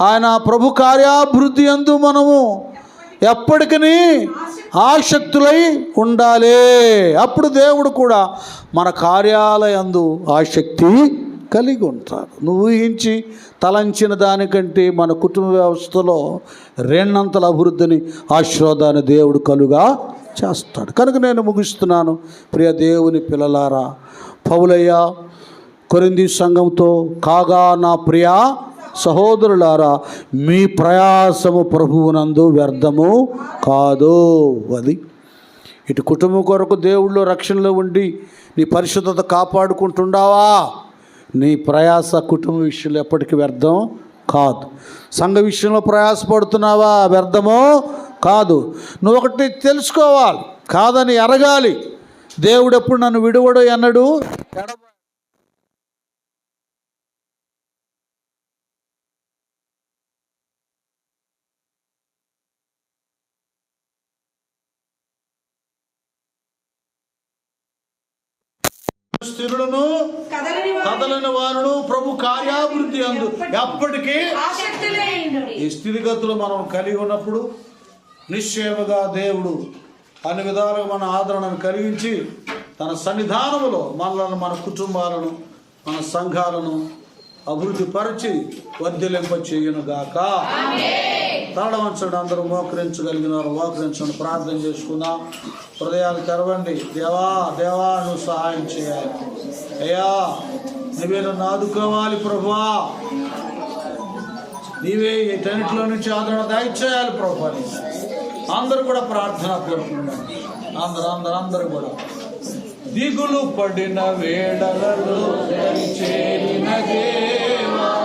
ఆయన ప్రభు కార్యాభివృద్ధి యందు మనము ఎప్పటికీ ఆసక్తులై ఉండాలి. అప్పుడు దేవుడు కూడా మన కార్యాలయందు ఆసక్తి కలిగి ఉంటాడు. నువ్వు ఊహించి తలంచిన దానికంటే మన కుటుంబ వ్యవస్థలో 2 అంతల అభివృద్ధిని, ఆశీర్వాదాన్ని దేవుడు కలుగా చేస్తాడు. కనుక నేను ముగిస్తున్నాను. ప్రియ దేవుని పిల్లలారా, పౌలయ్య కొరింథీ సంఘంతో కాగా నా ప్రియ సహోదరులారా, మీ ప్రయాసము ప్రభువునందు వ్యర్థము కాదు. అది ఇటు కుటుంబం కొరకు దేవుళ్ళు రక్షణలో ఉండి నీ పరిశుద్ధత కాపాడుకుంటుండావా, నీ ప్రయాస కుటుంబ విషయంలో ఎప్పటికీ వ్యర్థం కాదు. సంఘ విషయంలో ప్రయాసపడుతున్నావా, వ్యర్థమో కాదు. నువ్వు ఒకటి తెలుసుకోవాలి, కాదని ఎరగాలి. దేవుడు ఎప్పుడు నన్ను విడువడు అన్నాడు. స్థిరులను కదలని వారును ప్రభు కార్యాభివృద్ధి అందు ఎప్పటికీ. ఈ స్థితిగతులు మనం కలిగి ఉన్నప్పుడు నిశ్చయముగా దేవుడు అన్ని విధాలుగా మన ఆదరణను కలిగించి తన సన్నిధానములో మనలను, మన కుటుంబాలను, మన సంఘాలను అభివృద్ధి పరిచి వర్ధిలింప చేయునుగాక. తాళవంచండి, అందరూ మోకరించగలిగిన వారు మోకరించండి. ప్రార్థన చేసుకుందాం. హృదయాలు తెరవండి. దేవా దేవా నువ్వు సహాయం చేయాలి. అయ్యా నువ్వే నన్ను ఆదుకోవాలి ప్రభువా. నీవే వీటన్నిటిలో నుంచి ఆదరణ దయచేయాలి ప్రభువా. అందరూ కూడా ప్రార్థన కోరుకుంటున్నాను. అందరూ కూడా దిగులు పడిన వేళలలో చేరిన దేవా